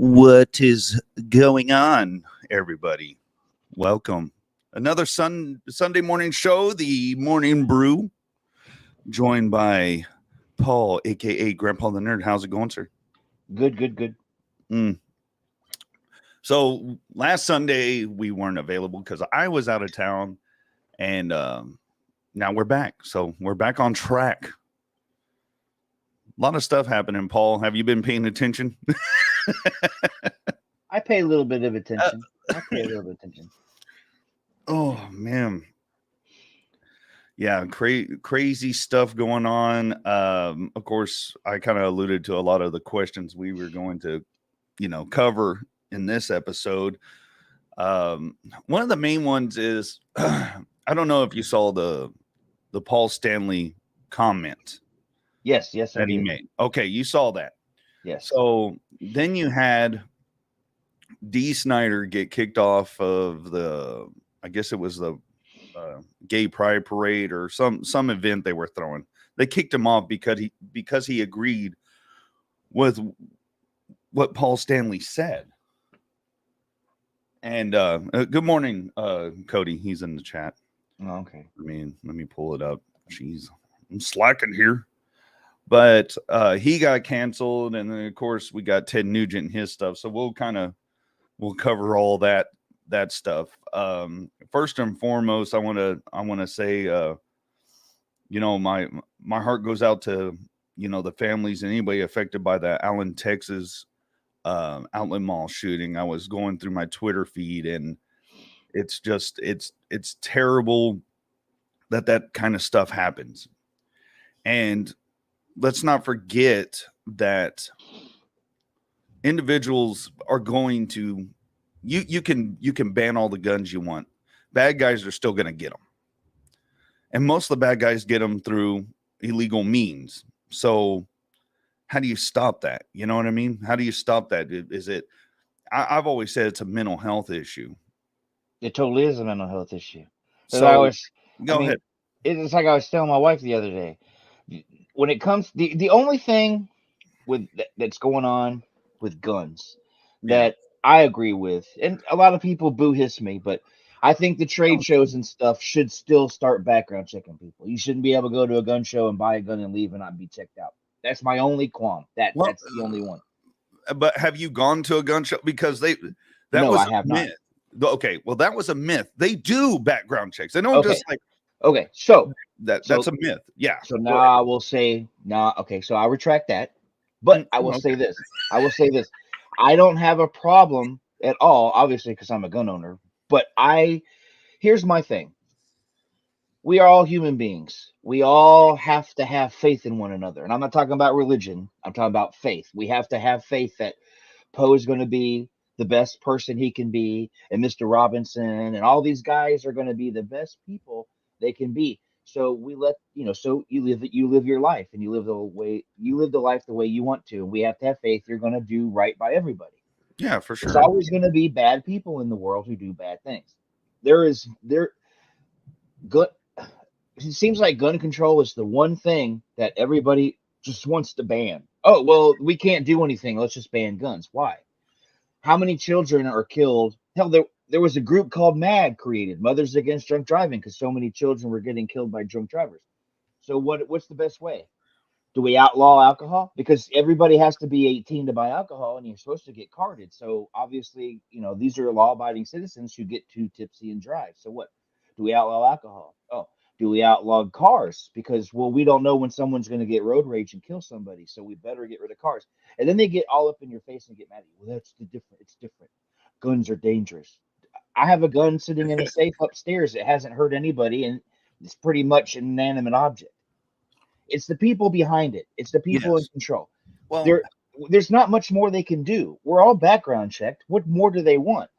What is going on, everybody? Welcome. Another Sunday morning show, the Morning Brew, joined by Paul, aka Grandpa the Nerd. How's it going, sir? Good. Mm. So last Sunday we weren't available because I was out of town, and now we're back. So we're back on track. A lot of stuff happening, Paul. Have you been paying attention? I pay a little bit of attention. I pay a little bit of attention. Oh man. Yeah, crazy stuff going on. Of course, I kind of alluded to a lot of the questions we were going to, cover in this episode. One of the main ones is I don't know if you saw the Paul Stanley comment Yes, I that he did. made. Okay, you saw that. Yes. So then you had D. Snyder get kicked off of I guess it was the gay pride parade or some event they were throwing. They kicked him off because he agreed with what Paul Stanley said. And good morning, Cody. He's in the chat. Oh, okay. Let me pull it up. Jeez, I'm slacking here. But he got canceled, and then of course we got Ted Nugent and his stuff. So we'll cover all that stuff. First and foremost, I want to say, my heart goes out to, the families and anybody affected by the Allen, Texas, outlet mall shooting. I was going through my Twitter feed, and it's just, it's terrible that kind of stuff happens. And let's not forget that individuals are going to, you can ban all the guns you want. Bad guys are still going to get them. And most of the bad guys get them through illegal means. So how do you stop that? You know what I mean? How do you stop that? Is it, I've always said it's a mental health issue. It totally is a mental health issue. So go ahead. It's like I was telling my wife the other day. When it comes, the only thing that's going on with guns that I agree with, and a lot of people boo hiss me, but I think the trade shows and stuff should still start background checking people. You shouldn't be able to go to a gun show and buy a gun and leave and not be checked out. That's my only qualm. That's the only one. But have you gone to a gun show? Because No, was I have a myth. Not. Okay, well, that was a myth. They do background checks. They don't just like. Okay, so that's a myth. Yeah. So now I will say okay, so I retract that. But I will say this. I don't have a problem at all, obviously, because I'm a gun owner. But here's my thing. We are all human beings. We all have to have faith in one another. And I'm not talking about religion. I'm talking about faith. We have to have faith that Poe is going to be the best person he can be, and Mr. Robinson and all these guys are going to be the best people they can be. So we so you live your life, and you live the life the way you want to. And we have to have faith you're going to do right by everybody. Yeah, for sure. There's always going to be bad people in the world who do bad things. It seems like gun control is the one thing that everybody just wants to ban. Oh, well, we can't do anything. Let's just ban guns. Why? How many children are killed? Hell, there was a group called MAD created, Mothers Against Drunk Driving, because so many children were getting killed by drunk drivers. So what's the best way? Do we outlaw alcohol? Because everybody has to be 18 to buy alcohol, and you're supposed to get carded. So obviously, these are law-abiding citizens who get too tipsy and drive. So what? Do we outlaw alcohol? Oh, do we outlaw cars? Because, well, we don't know when someone's going to get road rage and kill somebody, so we better get rid of cars. And then they get all up in your face and get mad at you. Well, it's different. Guns are dangerous. I have a gun sitting in a safe upstairs. It hasn't hurt anybody, and it's pretty much an inanimate object. It's the people behind it. It's the people in control. Well, there's not much more they can do. We're all background checked. What more do they want?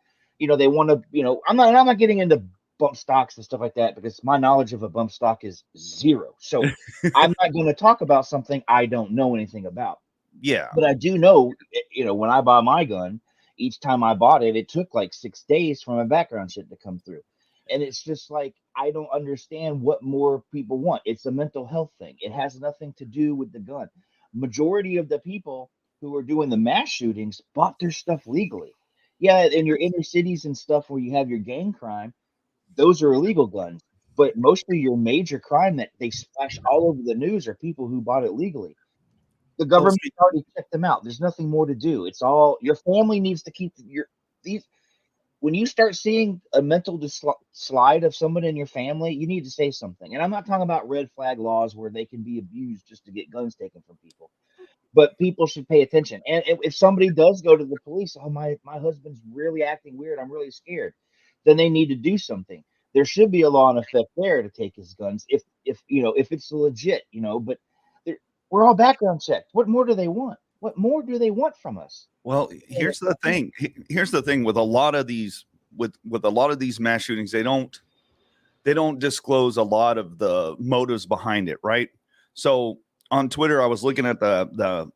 They want to. I'm not getting into bump stocks and stuff like that, because my knowledge of a bump stock is zero. So I'm not going to talk about something I don't know anything about. Yeah. But I do know, when I buy my gun, each time I bought it, it took like 6 days for my background shit to come through. And it's just like, I don't understand what more people want. It's a mental health thing. It has nothing to do with the gun. Majority of the people who are doing the mass shootings bought their stuff legally. Yeah, in your inner cities and stuff where you have your gang crime, those are illegal guns. But mostly your major crime that they splash all over the news are people who bought it legally. The Well, government see, already checked them out. There's nothing more to do. It's all your family needs to keep your these. When you start seeing a mental slide of someone in your family, you need to say something. And I'm not talking about red flag laws where they can be abused just to get guns taken from people, but people should pay attention. And if somebody does go to the police, oh my husband's really acting weird, I'm really scared, then they need to do something. There should be a law in effect there to take his guns if if it's legit, but we're all background checked. What more do they want? What more do they want from us? well, here's the thing. Here's the thing with a lot of these with a lot of these mass shootings, they don't disclose a lot of the motives behind it, right? So on Twitter, I was looking at the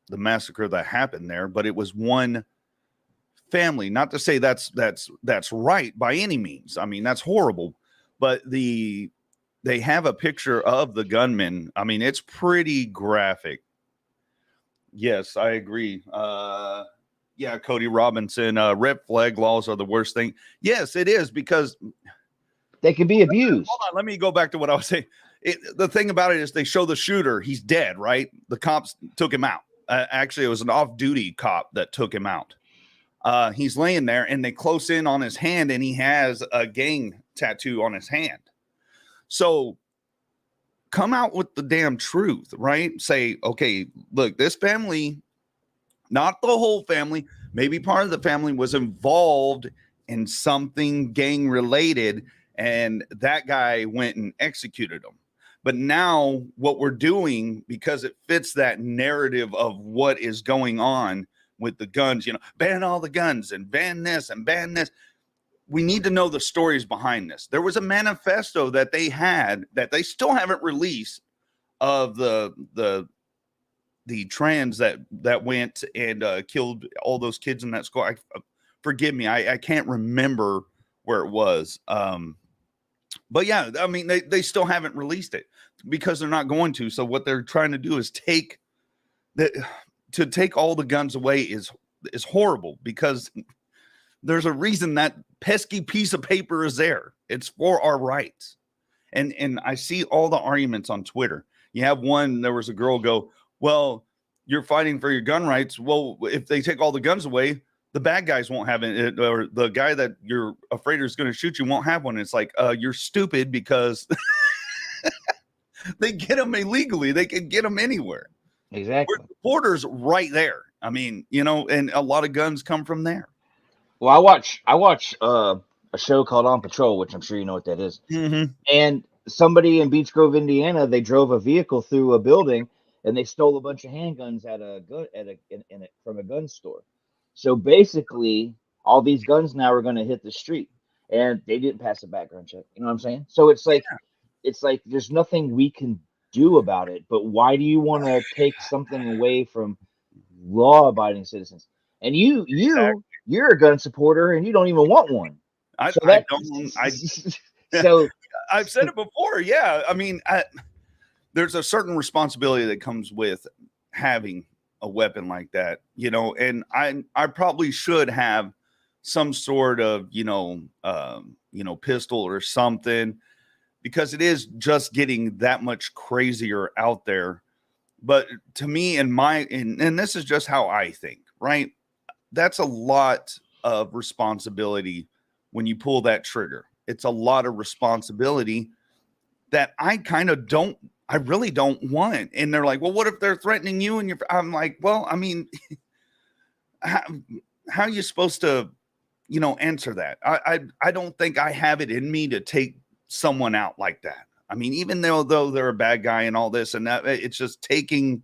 massacre that happened there, but it was one family. Not to say that's right by any means. I mean, that's horrible, but they have a picture of the gunman. I mean, it's pretty graphic. Yes, I agree. Yeah, Cody Robinson, red flag laws are the worst thing. Yes, it is because They can be abused. hold on, let me go back to what I was saying. The thing about it is they show the shooter, he's dead, right? The cops took him out. Actually, it was an off-duty cop that took him out. He's laying there, and they close in on his hand, and he has a gang tattoo on his hand. So come out with the damn truth, right? Say, okay, look, this family, not the whole family, maybe part of the family was involved in something gang related, and that guy went and executed him. But now what we're doing, because it fits that narrative of what is going on with the guns, ban all the guns and ban this and ban this. We need to know the stories behind this. There was a manifesto that they had that they still haven't released of the trans that went and killed all those kids in that school. Forgive me, I can't remember where it was. But yeah, I mean, they still haven't released it because they're not going to. So what they're trying to do is take all the guns away is horrible, because there's a reason that pesky piece of paper is there. It's for our rights. And I see all the arguments on Twitter. You have one, there was a girl go, well, you're fighting for your gun rights. Well, if they take all the guns away, the bad guys won't have it, or the guy that you're afraid is going to shoot you won't have one. It's like, you're stupid, because they get them illegally. They can get them anywhere. Exactly. The border's right there. I mean, and a lot of guns come from there. Well, I watch a show called On Patrol, which I'm sure you know what that is. Mm-hmm. And somebody in Beech Grove, Indiana, they drove a vehicle through a building and they stole a bunch of handguns from a gun store. So basically, all these guns now are going to hit the street, and they didn't pass a background check. You know what I'm saying? So it's like there's nothing we can do about it. But why do you want to take something away from law-abiding citizens? And you're a gun supporter, and you don't even want one. I So I've said it before. Yeah. I mean, there's a certain responsibility that comes with having a weapon like that, and I probably should have some sort of, pistol or something, because it is just getting that much crazier out there. But to me, and this is just how I think, right? That's a lot of responsibility when you pull that trigger. It's a lot of responsibility that I really don't want. And they're like, well, what if they're threatening you? And I'm like, well, I mean, how are you supposed to, answer that? I don't think I have it in me to take someone out like that. I mean, even though they're a bad guy and all this and that, it's just taking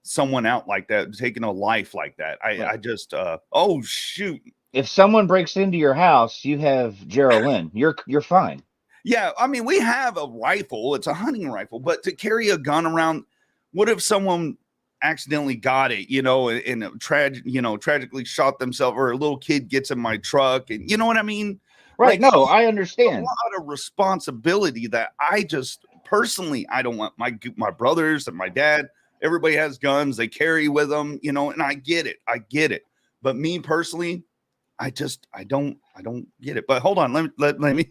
someone out like that, taking a life like that. I just, oh shoot. if someone breaks into your house, you have Geraldine. You're fine. Yeah, I mean, we have a rifle. It's a hunting rifle, but to carry a gun around, what if someone accidentally got it, and tragically shot themselves, or a little kid gets in my truck, and you know what I mean? Right. Like, No, I understand. A lot of responsibility that I just personally, I don't want my brothers and my dad. everybody has guns, they carry with them, you know, and I get it. But me personally, I don't get it. But hold on, let me.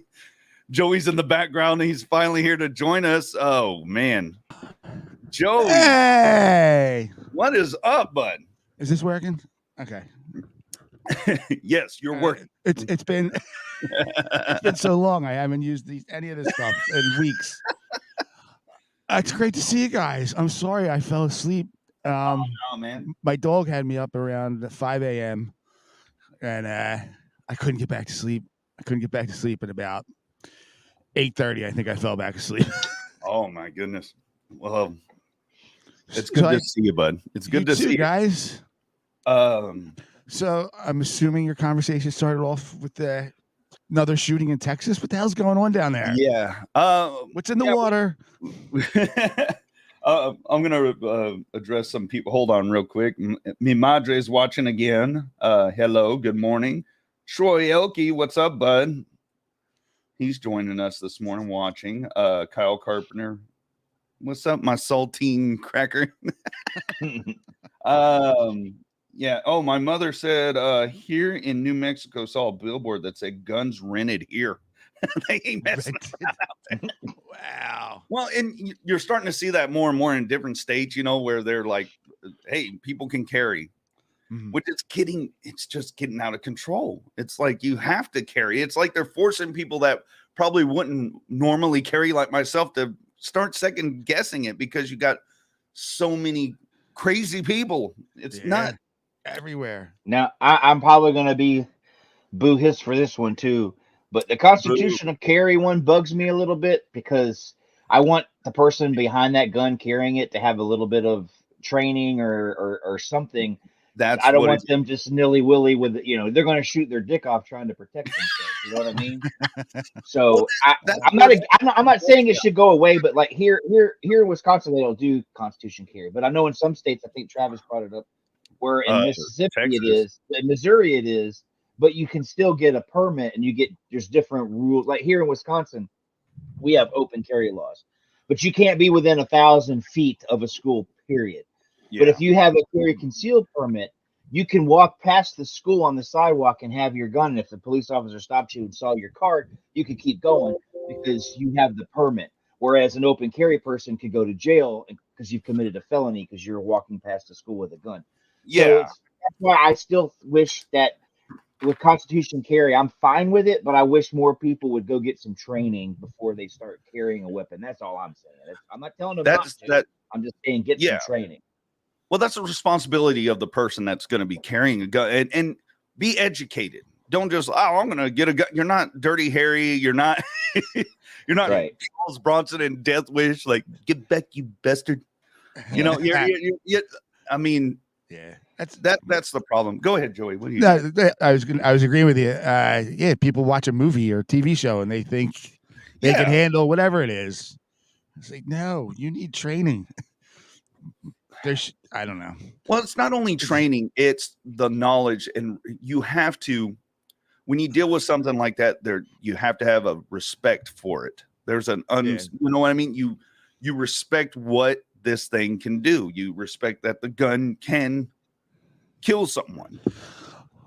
Joey's in the background, and he's finally here to join us. Oh man, Joey, Hey, what is up, bud? is this working? Okay. Yes, you're working. It's been it's been so long. I haven't used any of this stuff in weeks. It's great to see you guys. I'm sorry I fell asleep. Oh man, My dog had me up around 5 a.m. and I couldn't get back to sleep. I couldn't get back to sleep at about 8:30. I think I fell back asleep. oh my goodness. Well, it's good to see you, bud. It's good to see you guys. Um, So I'm assuming your conversation started off with another shooting in Texas. What the hell's going on down there? Yeah. What's in the water? I'm gonna address some people. Hold on, real quick. Mi madre is watching again. Hello, good morning. Troy Elke, what's up, bud? He's joining us this morning watching. Kyle Carpenter, what's up, my saltine cracker? Yeah. Oh, my mother said here in New Mexico saw a billboard that said guns rented here. They ain't messing out there. Wow. Well, and you're starting to see that more and more in different states, you know, where they're like, hey, people can carry. Which it's just getting out of control. It's like you have to carry. It's like they're forcing people that probably wouldn't normally carry, like myself, to start second guessing it because you got so many crazy people. It's not everywhere. Now, I'm probably going to be boo-hiss for this one too, but the constitutional carry one bugs me a little bit because I want the person behind that gun carrying it to have a little bit of training or something. I don't want them just nilly-willy with, you know, they're going to shoot their dick off trying to protect themselves. You know what I mean? So I'm not saying it should go away, but like here in Wisconsin, they don't do constitution carry. But I know in some states, I think Travis brought it up, where in Mississippi Texas. it is, in Missouri it is, but you can still get a permit and there's different rules. Like here in Wisconsin, we have open carry laws, but you can't be within 1,000 feet of a school, period. Yeah. But if you have a carry concealed permit, you can walk past the school on the sidewalk and have your gun. And if the police officer stopped you and saw your card, you could keep going because you have the permit. Whereas an open carry person could go to jail because you've committed a felony because you're walking past the school with a gun. Yeah. So that's why I still wish that with constitution carry, I'm fine with it, but I wish more people would go get some training before they start carrying a weapon. That's all I'm saying. I'm not telling them not to. I'm just saying get some training. Well, that's a responsibility of the person that's going to be carrying a gun and be educated. Don't just, I'm going to get a gun. You're not Dirty Harry. You're not, you're not right. Charles Bronson and Death Wish. Like, get back, you bastard. You know, I mean, yeah, that's the problem. Go ahead, Joey. What do you? I was agreeing with you. Yeah, people watch a movie or TV show and they think they can handle whatever it is. It's like, no, you need training. I don't know. Well, it's not only training, it's the knowledge, and you have to, when you deal with something like that, you have to have a respect for it. There's you know what I mean? You respect what this thing can do. You respect that the gun can kill someone.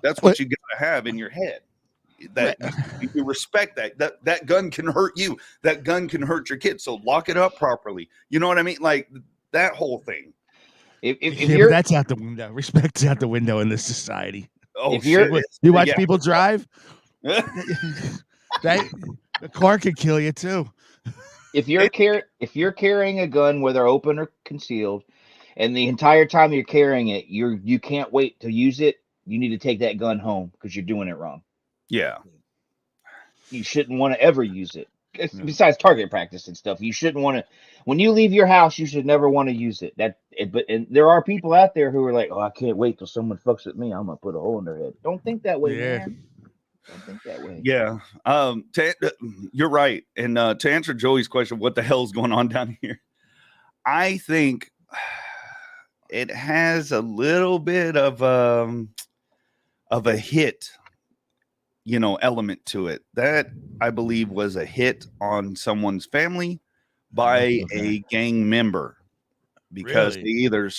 That's what you got to have in your head. That you respect that gun can hurt you. That gun can hurt your kids. So lock it up properly. You know what I mean? Like that whole thing. But that's out the window. Respect's out the window in this society. Oh, you watch people drive. The car could kill you too. If you're carrying a gun, whether open or concealed, and the entire time you're carrying it, you can't wait to use it. You need to take that gun home because you're doing it wrong. Yeah, you shouldn't want to ever use it. Besides target practice and stuff, you shouldn't want to. When you leave your house, you should never want to use it. But there are people out there who are like, "Oh, I can't wait till someone fucks with me. I'm gonna put a hole in their head." Don't think that way, man. Don't think that way. Yeah, you're right. And to answer Joey's question, what the hell's going on down here? I think it has a little bit of a hit, element to it. That I believe was a hit on someone's family by a gang member. because Really? they either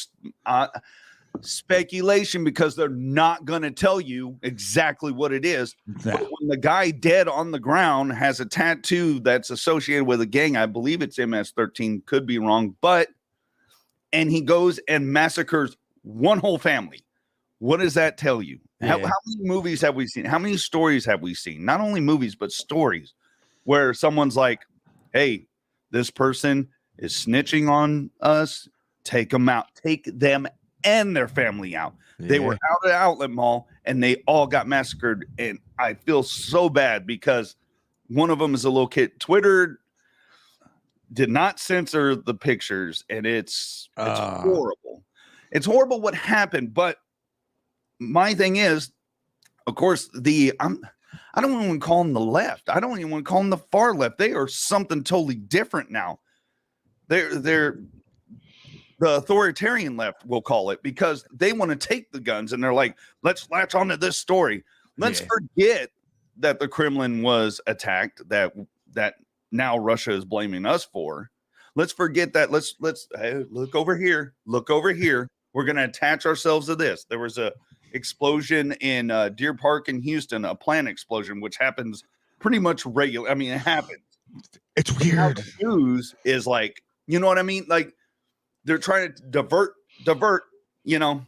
speculation, because they're not going to tell you exactly what it is. Yeah. But when the guy dead on the ground has a tattoo that's associated with a gang, I believe it's MS-13, could be wrong, and he goes and massacres one whole family. What does that tell you? Yeah. How many movies have we seen? How many stories have we seen? Not only movies, but stories where someone's like, hey, this person is snitching on us. Take them out. Take them and their family out. Yeah. They were out at Outlet Mall and they all got massacred. And I feel so bad because one of them is a little kid. Twitter did not censor the pictures, and it's horrible. It's horrible what happened. But my thing is, of course, I don't even call them the left. I don't even want to call them the far left. They are something totally different now. They're the authoritarian left, we'll call it, because they want to take the guns and they're like, let's latch onto this story. Let's forget that the Kremlin was attacked, that now Russia is blaming us for. Let's forget that. Let's hey, look over here. Look over here. We're going to attach ourselves to this. There was a explosion in Deer Park in Houston, a plant explosion, which happens pretty much regular. I mean, it happens. It's weird. The news is like, you know what I mean? Like they're trying to divert, you know.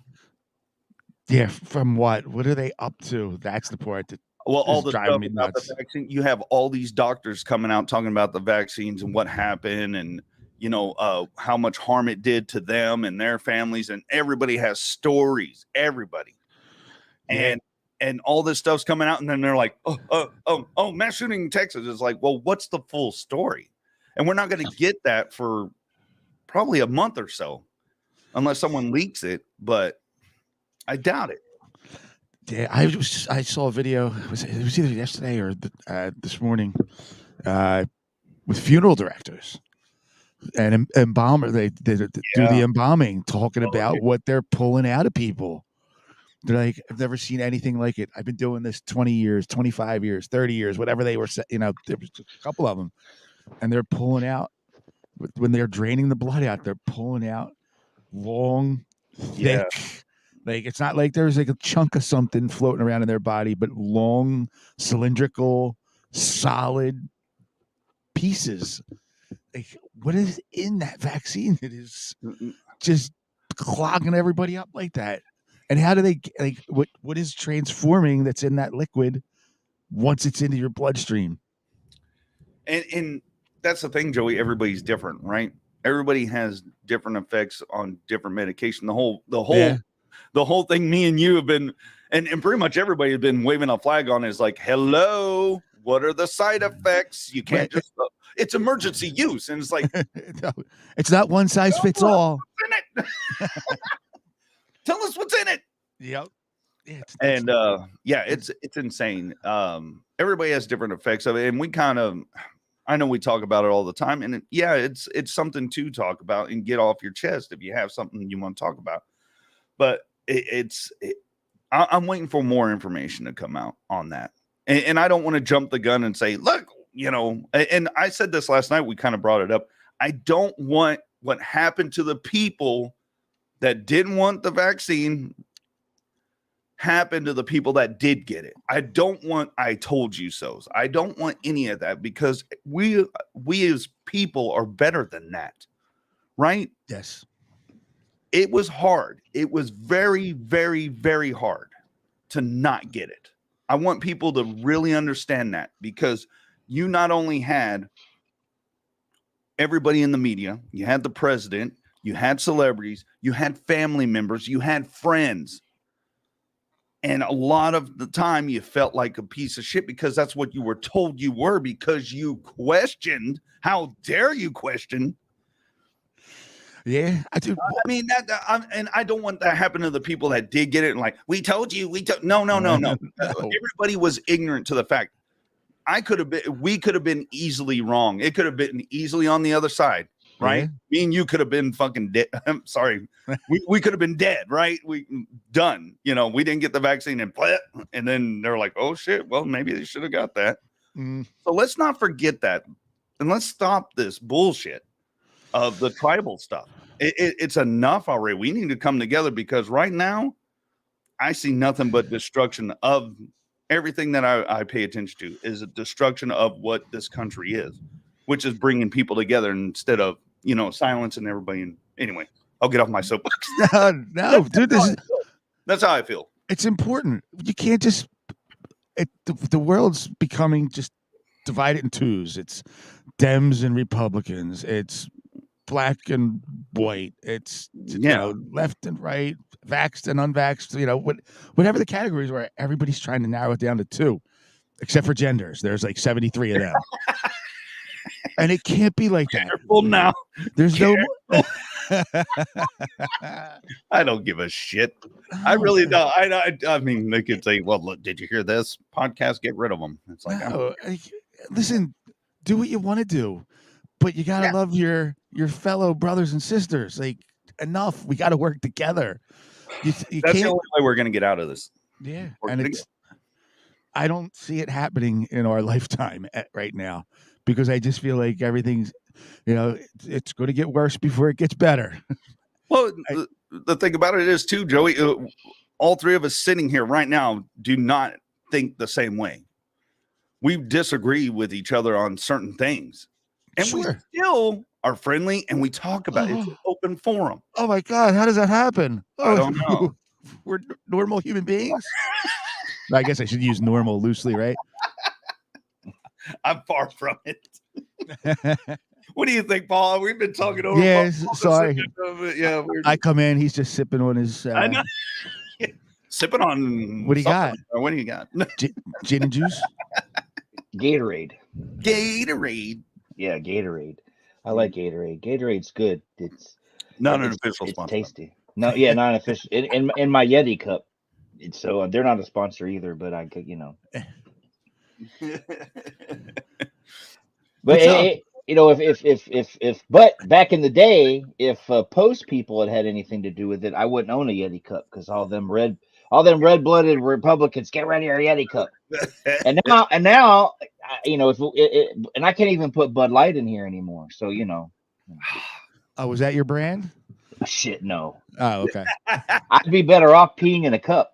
Yeah, from what? What are they up to? That's the part that all the driving stuff me about nuts. the vaccine. You have all these doctors coming out talking about the vaccines and what happened, and you know how much harm it did to them and their families, and everybody has stories. Everybody, and all this stuff's coming out, and then they're like, oh, mass shooting in Texas. It's like, well, what's the full story? And we're not going to get that for probably a month or so, unless someone leaks it. But I doubt it. Yeah, I saw a video. It was either yesterday or this morning with funeral directors and embalmer. They do the embalming, talking about what they're pulling out of people. They're like, I've never seen anything like it. I've been doing this 20 years, 25 years, 30 years, whatever they were. You know, there was a couple of them, and they're pulling out when they're draining the blood out. They're pulling out long, thick. Like it's not like there's like a chunk of something floating around in their body, but long, cylindrical, solid pieces. Like what is in that vaccine? It is just clogging everybody up like that. And how do they like what is transforming that's in that liquid once it's into your bloodstream? And that's the thing, Joey. Everybody's different, right? Everybody has different effects on different medication. The whole thing me and you have been, and pretty much everybody has been waving a flag on is like, hello, what are the side effects? You can't just, it's emergency use. And it's like, it's not one size fits all. Tell us what's in it. Yep. Yeah, it's insane. Everybody has different effects of it. And we kind of, I know we talk about it all the time. And it's something to talk about and get off your chest if you have something you want to talk about. But I'm waiting for more information to come out on that. And I don't want to jump the gun and say, look, you know, and I said this last night, we kind of brought it up. I don't want what happened to the people that didn't want the vaccine happen to the people that did get it. I don't want I told you so's. I don't want any of that because we as people are better than that. Right? Yes. It was hard. It was very, very, very hard to not get it. I want people to really understand that because you not only had everybody in the media, you had the president, you had celebrities, you had family members, you had friends. And a lot of the time you felt like a piece of shit because that's what you were told you were because you questioned. How dare you question? Yeah, I do. I mean, and I don't want that to happen to the people that did get it. And like, we told you, no. Everybody was ignorant to the fact. We could have been easily wrong. It could have been easily on the other side, right? Yeah. Me and you could have been fucking dead. I'm sorry. we could have been dead, right? We done. You know, we didn't get the vaccine and then they're like, oh shit. Well, maybe they should have got that. So let's not forget that. And let's stop this bullshit of the tribal stuff. It's enough already. We need to come together because right now I see nothing but destruction of everything that I pay attention to is a destruction of what this country is, which is bringing people together instead of, silencing everybody. And anyway, I'll get off my soapbox. No, dude, That's how I feel. It's important. You can't just. The world's becoming just divided in twos. It's Dems and Republicans. It's black and white. It's left and right, vaxxed and unvaxxed. Whatever the categories were, everybody's trying to narrow it down to two, except for genders. There's like 73 of them, and it can't be like that. Careful now. There's Careful. I don't give a shit. I really don't. I mean, they could say, "Well, look, did you hear this podcast? Get rid of them." It's like, listen, do what you want to do, but you gotta love your fellow brothers and sisters. Like, enough. We got to work together. That's the only way we're gonna get out of this. Yeah, and I don't see it happening in our lifetime right now because I just feel like everything's. It's going to get worse before it gets better. Well, the thing about it is, too, Joey, all three of us sitting here right now do not think the same way. We disagree with each other on certain things. And we still are friendly and we talk about it. It's an open forum. Oh, my God. How does that happen? I don't know. We're normal human beings? I guess I should use normal loosely, right? I'm far from it. What do you think, Paul? We've been talking over. Yeah, sorry. Yeah, I come in. He's just sipping on his. I know. Sipping on. What do you got? What do you got? Gin and juice. Gatorade. Yeah, Gatorade. I like Gatorade. Gatorade's good. It's not an official sponsor. It's tasty. No, not official. In my Yeti cup. So they're not a sponsor either. But I could, But but back in the day, if Post people had anything to do with it, I wouldn't own a Yeti cup because all them red-blooded Republicans get rid of your Yeti cup. and now, and I can't even put Bud Light in here anymore. So Oh, was that your brand? Shit, no. Oh, okay. I'd be better off peeing in a cup.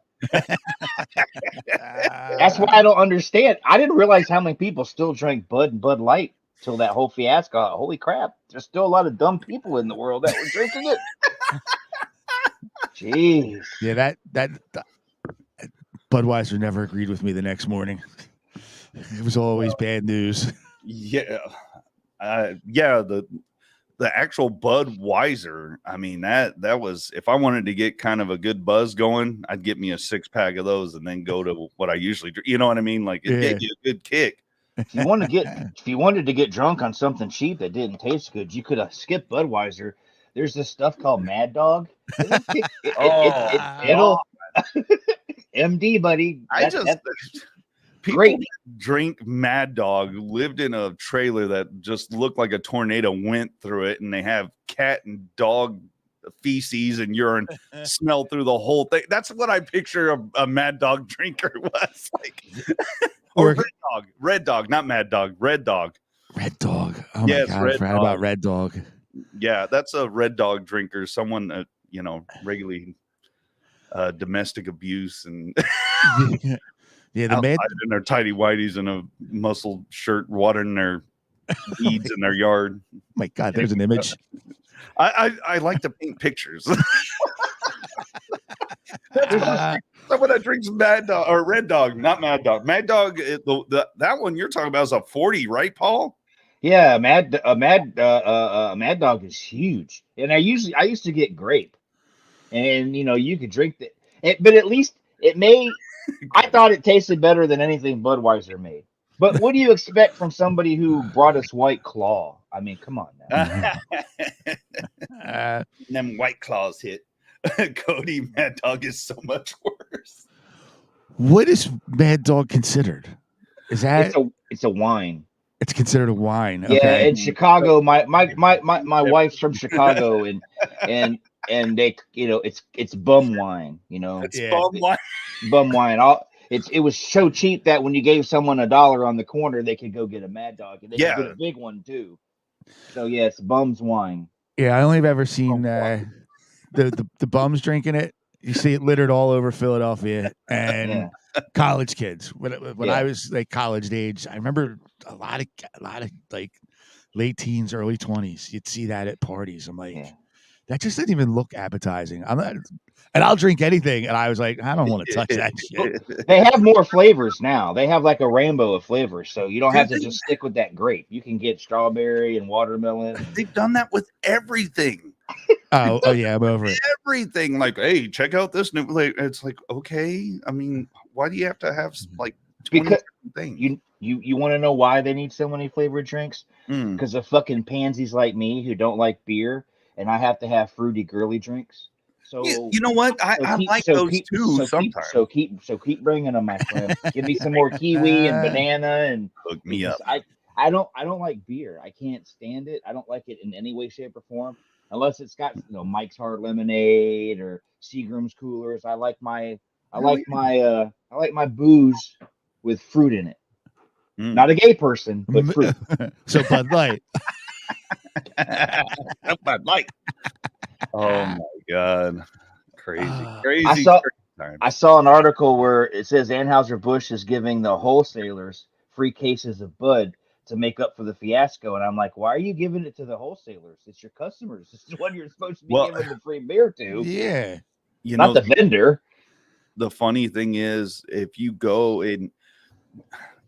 That's why I don't understand. I didn't realize how many people still drank Bud and Bud Light till that whole fiasco. Holy crap! There's still a lot of dumb people in the world that were drinking it. Jeez. Yeah, that Budweiser never agreed with me the next morning. It was always bad news. Yeah, the actual Budweiser, I mean, that was, if I wanted to get kind of a good buzz going, I'd get me a 6-pack of those and then go to what I usually do. You know what I mean? Like, it gave you a good kick. If you wanted to get drunk on something cheap that didn't taste good, you could have skipped Budweiser. There's this stuff called Mad Dog. It'll MD, buddy. People great. Drink Mad Dog, lived in a trailer that just looked like a tornado went through it, and they have cat and dog feces and urine smell through the whole thing. That's what I picture a Mad Dog drinker was like. Or Red Dog, not Mad Dog, Red Dog. Red Dog. Oh my God, I forgot about Red Dog. Yeah, that's a Red Dog drinker. Someone regularly domestic abuse and yeah, the man in their tidy whities and a muscle shirt, watering their weeds in their yard. Oh my God, there's an image. I like to paint pictures. Someone that drinks Mad Dog or Red Dog, not Mad Dog. Mad Dog, that one you're talking about is a 40, right, Paul? Yeah, Mad Dog is huge, and I used to get grape, and you could drink it, but at least it may. I thought it tasted better than anything Budweiser made. But what do you expect from somebody who brought us White Claw? I mean, come on now. Them White Claws hit. Cody, Mad Dog is so much worse. What is Mad Dog considered? Is that it's a wine? It's considered a wine. Yeah, okay. In Chicago, my wife's from Chicago, and they, it's bum wine. It's bum wine. Bum wine. It was so cheap that when you gave someone $1 on the corner, they could go get a Mad Dog, and they could get a big one too. So yeah, it's bum's wine. Yeah, I only have ever seen the bums drinking it. You see it littered all over Philadelphia and college kids. When I was like college age, I remember a lot of like late teens, early 20s. You'd see that at parties. I'm like, that just didn't even look appetizing. I'm not, and I'll drink anything. And I was like, I don't want to touch that shit. They have more flavors now. They have like a rainbow of flavors, so you don't have to just stick with that grape. You can get strawberry and watermelon. They've done that with everything. Oh yeah, I'm over it. Everything. Like, hey, check out this new. It's like, okay. I mean, why do you have to have like 20 things? You want to know why they need so many flavored drinks? Because of fucking pansies like me who don't like beer, and I have to have fruity girly drinks. So you know what? I like those too sometimes. So keep bringing them, my friend. Give me some more kiwi and banana and hook me up. I don't like beer. I can't stand it. I don't like it in any way, shape, or form, unless it's got Mike's Hard Lemonade or Seagram's Coolers. I like my booze with fruit in it. Not a gay person, but fruit. So Bud Light. Bud Light. Oh my God. Crazy. I saw an article where it says Anheuser-Busch is giving the wholesalers free cases of Bud to make up for the fiasco. And I'm like, why are you giving it to the wholesalers? It's your customers. This is what you're supposed to be giving the free beer to. Yeah. Not the vendor. The funny thing is, if you go in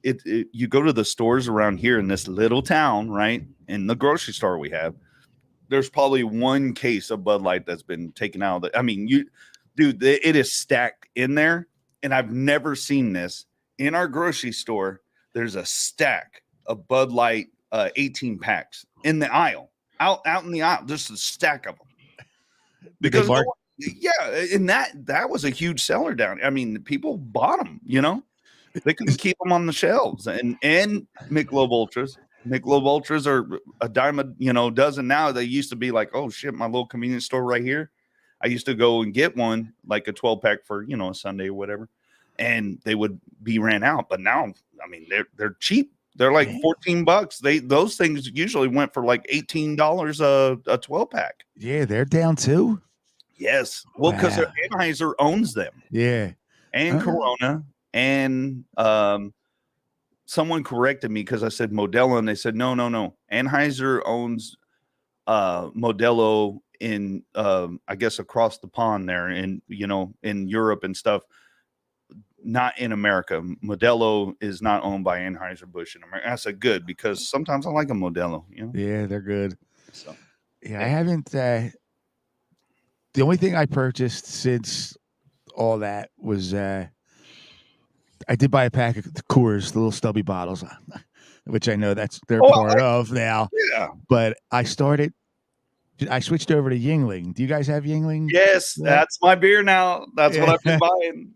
you go to the stores around here in this little town, right? In the grocery store we have, there's probably one case of Bud Light that's been taken out. I mean, it is stacked in there. And I've never seen this in our grocery store. There's a stack of Bud Light 18 packs in the aisle, out in the aisle, just a stack of them. Because and that was a huge seller down. I mean, people bought them, they couldn't keep them on the shelves. And Michelob Ultras. Michelob Ultras are a dime a dozen now. They used to be like, oh shit, my little convenience store right here. I used to go and get one, like a 12-pack for a Sunday or whatever, and they would be ran out. But now, I mean, they're cheap. They're like $14. Those things usually went for like $18 a 12-pack. Yeah, they're down too. Yes, well, because Anheuser owns them. Yeah, and Corona, and someone corrected me because I said Modelo, and they said no. Anheuser owns Modelo in I guess across the pond there, in in Europe and stuff. Not in America. Modelo is not owned by Anheuser-Busch in America. I said good because sometimes I like a Modelo. Yeah, they're good. So, yeah, I haven't. The only thing I purchased since all that was I did buy a pack of the Coors, the little stubby bottles, which I know they're part of now. Yeah. But I switched over to Yuengling. Do you guys have Yuengling? Yes, that's my beer now. That's what I've been buying.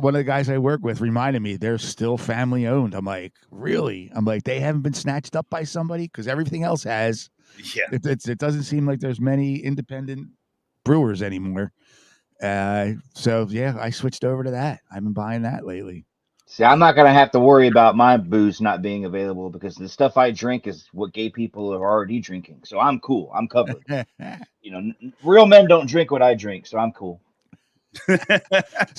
One of the guys I work with reminded me they're still family owned. I'm like, really? I'm like, they haven't been snatched up by somebody? Because everything else has. Yeah. It doesn't seem like there's many independent brewers anymore. So yeah, I switched over to that. I've been buying that lately. See, I'm not gonna have to worry about my booze not being available because the stuff I drink is what gay people are already drinking. So I'm cool. I'm covered. Real men don't drink what I drink, so I'm cool. Is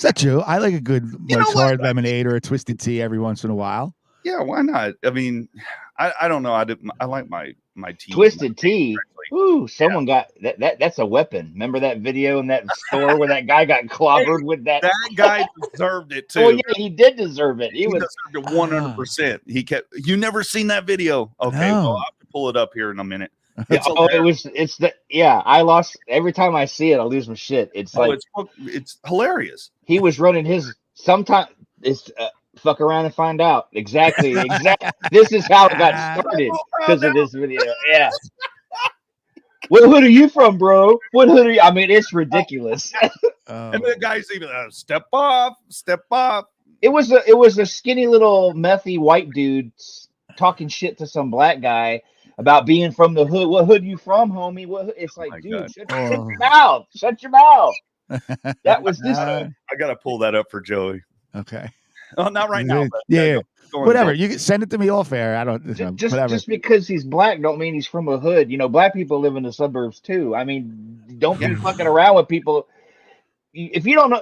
that true? I like a good hard lemonade or a twisted tea every once in a while. Yeah, why not? I mean, I don't know. I like my tea. Twisted tea. Ooh, someone got that. That's a weapon. Remember that video in that store where that guy got clobbered with that? That guy deserved it too. Oh yeah, he did deserve it. He deserved it 100%. He kept. You never seen that video? Okay, no. Well, I'll have to pull it up here in a minute. I lost every time I see it. I lose my shit. It's it's hilarious. He was running his. Sometimes it's. Fuck around and find out. Exactly. This is how it got started because of this video. Yeah. What hood are you from, bro? What hood are you? I mean, it's ridiculous. And the guy's even step off. It was a skinny little methy white dude talking shit to some black guy about being from the hood. What hood you from, homie? It's like, dude, shut your mouth. Shut your mouth. That was this. I gotta pull that up for Joey. Okay. Oh, not right now. Yeah. whatever. You can send it to me off air. I don't whatever. Just because he's black don't mean he's from a hood. Black people live in the suburbs too. I mean, don't be fucking around with people. If you don't know,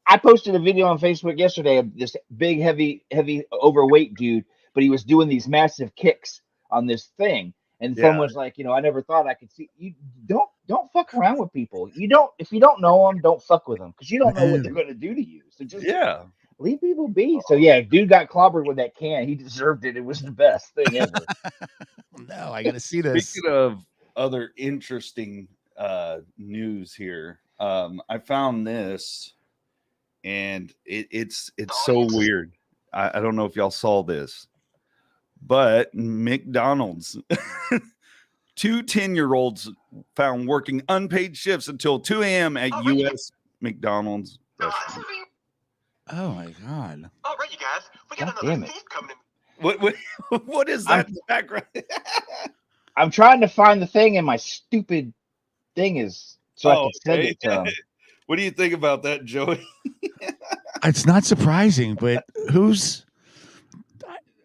I posted a video on Facebook yesterday of this big, heavy, overweight dude, but he was doing these massive kicks on this thing. And someone's like, I never thought I could see you. Don't fuck around with people. If you don't know them, don't fuck with them because you don't know what they're going to do to you. So just leave people be. So dude got clobbered with that can. He deserved it. It was the best thing ever. No, I got to see this. Speaking of other interesting news here, I found this, and it's so weird. I don't know if y'all saw this, but McDonald's, 2 10-year-olds found working unpaid shifts until 2 a.m. at U.S. McDonald's restaurant. Oh my God! All right, you guys, we got another thief coming in. What is that in the background? I'm trying to find the thing, and my stupid thing is so I can send it to him. What do you think about that, Joey? It's not surprising, but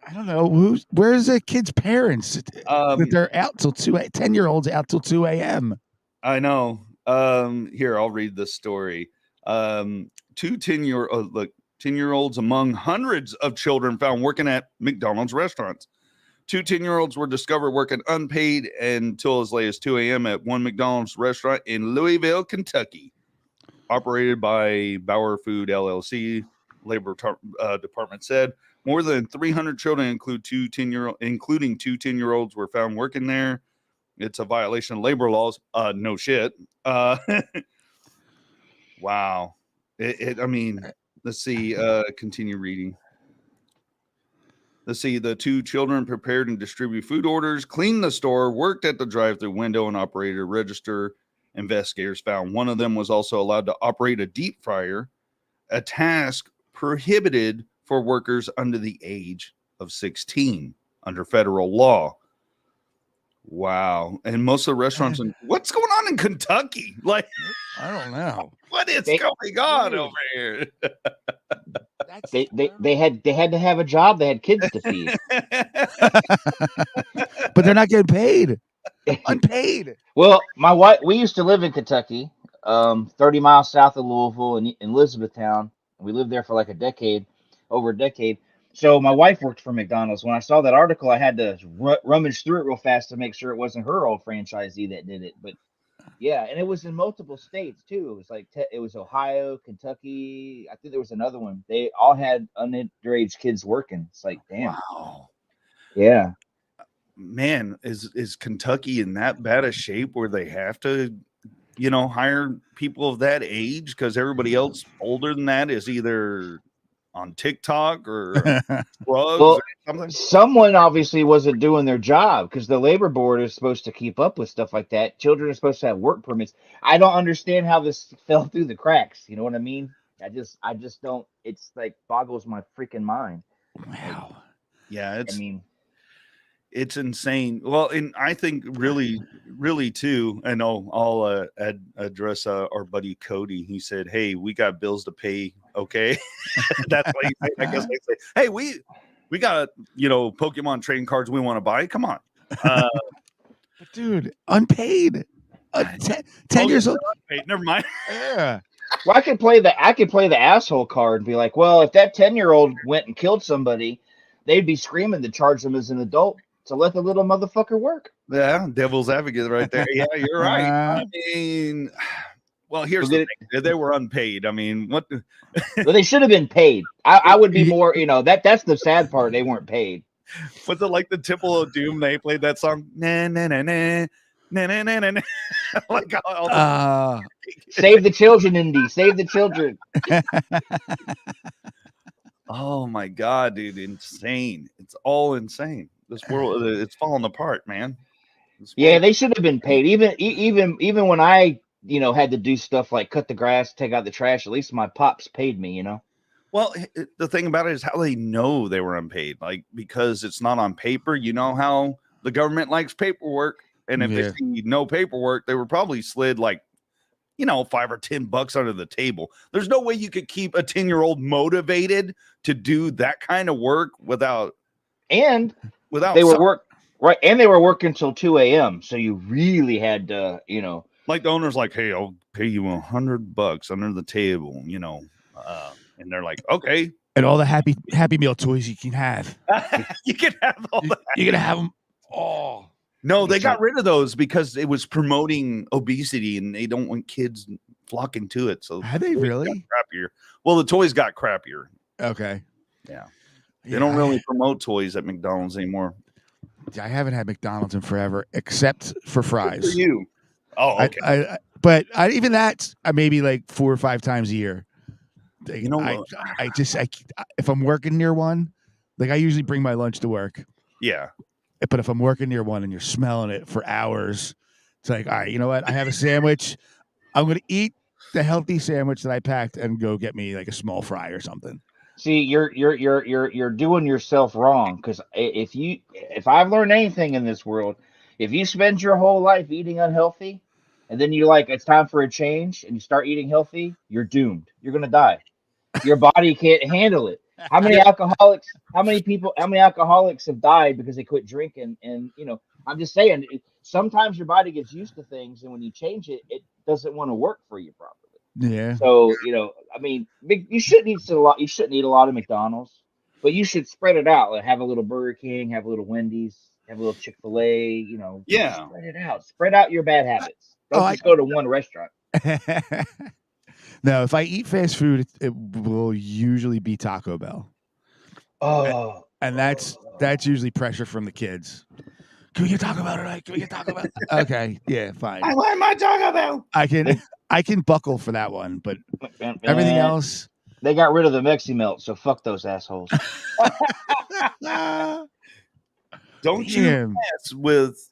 I don't know where's the kid's parents that they're out till 10-year-olds out till 2 a.m. I know. Here, I'll read the story. 2 10-year-olds among hundreds of children found working at McDonald's restaurants. 2 10-year-olds were discovered working unpaid until as late as 2 a.m. at one McDonald's restaurant in Louisville, Kentucky, operated by Bauer Food LLC. Labor Department said more than 300 children, including 2 10-year-olds, were found working there. It's a violation of labor laws. No shit. Wow. I mean, let's see. Continue reading. Let's see. The 2 children prepared and distributed food orders, cleaned the store, worked at the drive-thru window, and operated a register. Investigators found one of them was also allowed to operate a deep fryer, a task prohibited for workers under the age of 16 under federal law. Wow. And most of the restaurants what's going on in Kentucky? Like, I don't know. What is going on over here? They had to have a job. They had kids to feed. But they're not getting paid. Unpaid. Well, my wife, we used to live in Kentucky, 30 miles south of Louisville in Elizabethtown. We lived there for like over a decade. So my wife worked for McDonald's. When I saw that article, I had to rummage through it real fast to make sure it wasn't her old franchisee that did it. But yeah, and it was in multiple states too. It was like it was Ohio, Kentucky. I think there was another one. They all had underage kids working. It's like, damn. Wow. Yeah. Man, is Kentucky in that bad a shape where they have to, hire people of that age because everybody else older than that is either on TikTok or drugs or something? Someone obviously wasn't doing their job because the labor board is supposed to keep up with stuff like that. Children are supposed to have work permits. I don't understand how this fell through the cracks. You know what I mean? I just don't. It's like boggles my freaking mind. Wow. Yeah, it's insane. Well, and I think really, really too, and I'll address our buddy Cody. He said, "Hey, we got bills to pay." Okay, that's why I guess they say, "Hey, we got Pokemon trading cards we want to buy. Come on." But dude, unpaid. 10 years old. Unpaid. Never mind. Yeah. Well, I could play the asshole card and be like, well, if that 10-year-old went and killed somebody, they'd be screaming to charge them as an adult. So let the little motherfucker work. Yeah, devil's advocate right there. Yeah, you're right. I mean, well, here's the thing. They were unpaid. I mean, what? Well, they should have been paid. I would be more, that's the sad part. They weren't paid. Was it like the Temple of Doom? They played that song. Na na na na na na na na. Like Save the children, Indy. Save the children. Oh my God, dude! Insane. It's all insane. This world, it's falling apart, man. Yeah, they should have been paid. Even when I, had to do stuff like cut the grass, take out the trash, at least my pops paid me, Well, the thing about it is how they know they were unpaid. Like, because it's not on paper. You know how the government likes paperwork. And if they see no paperwork, they were probably slid like $5 or $10 under the table. There's no way you could keep a 10-year-old motivated to do that kind of work without they were working till 2 a.m. So you really had to, like the owner's like, hey, I'll pay you $100 under the table, and they're like, okay. And all the happy meal toys you can have. You can have all that. You're gonna have them all. No, they got rid of those because it was promoting obesity, and they don't want kids flocking to it. So have they really? Crappier. Well, the toys got crappier. Okay. Yeah. They don't really promote toys at McDonald's anymore. I haven't had McDonald's in forever, except for fries. Good for you. Oh, okay. But even that, maybe like 4 or 5 times a year. If I'm working near one, like I usually bring my lunch to work. Yeah. But if I'm working near one and you're smelling it for hours, it's like, all right, you know what? I have a sandwich. I'm going to eat the healthy sandwich that I packed and go get me like a small fry or something. See, you're doing yourself wrong, because if I've learned anything in this world, if you spend your whole life eating unhealthy, and then it's time for a change, and you start eating healthy, you're doomed. You're gonna die. Your body can't handle it. How many alcoholics have died because they quit drinking? And I'm just saying, sometimes your body gets used to things, and when you change it, it doesn't want to work for you properly. Yeah. So you shouldn't eat a lot. You shouldn't eat a lot of McDonald's, but you should spread it out. Like have a little Burger King, have a little Wendy's, have a little Chick-fil-A. Yeah. Spread it out. Spread out your bad habits. Don't just go to one restaurant. No, if I eat fast food, it will usually be Taco Bell. Oh, and that's usually pressure from the kids. Can we get Taco Bell tonight? Can we get Taco Bell? Okay, yeah, fine. I want my Taco Bell. I can buckle for that one, but everything else. They got rid of the Mexi Melt, so fuck those assholes. Don't you mess with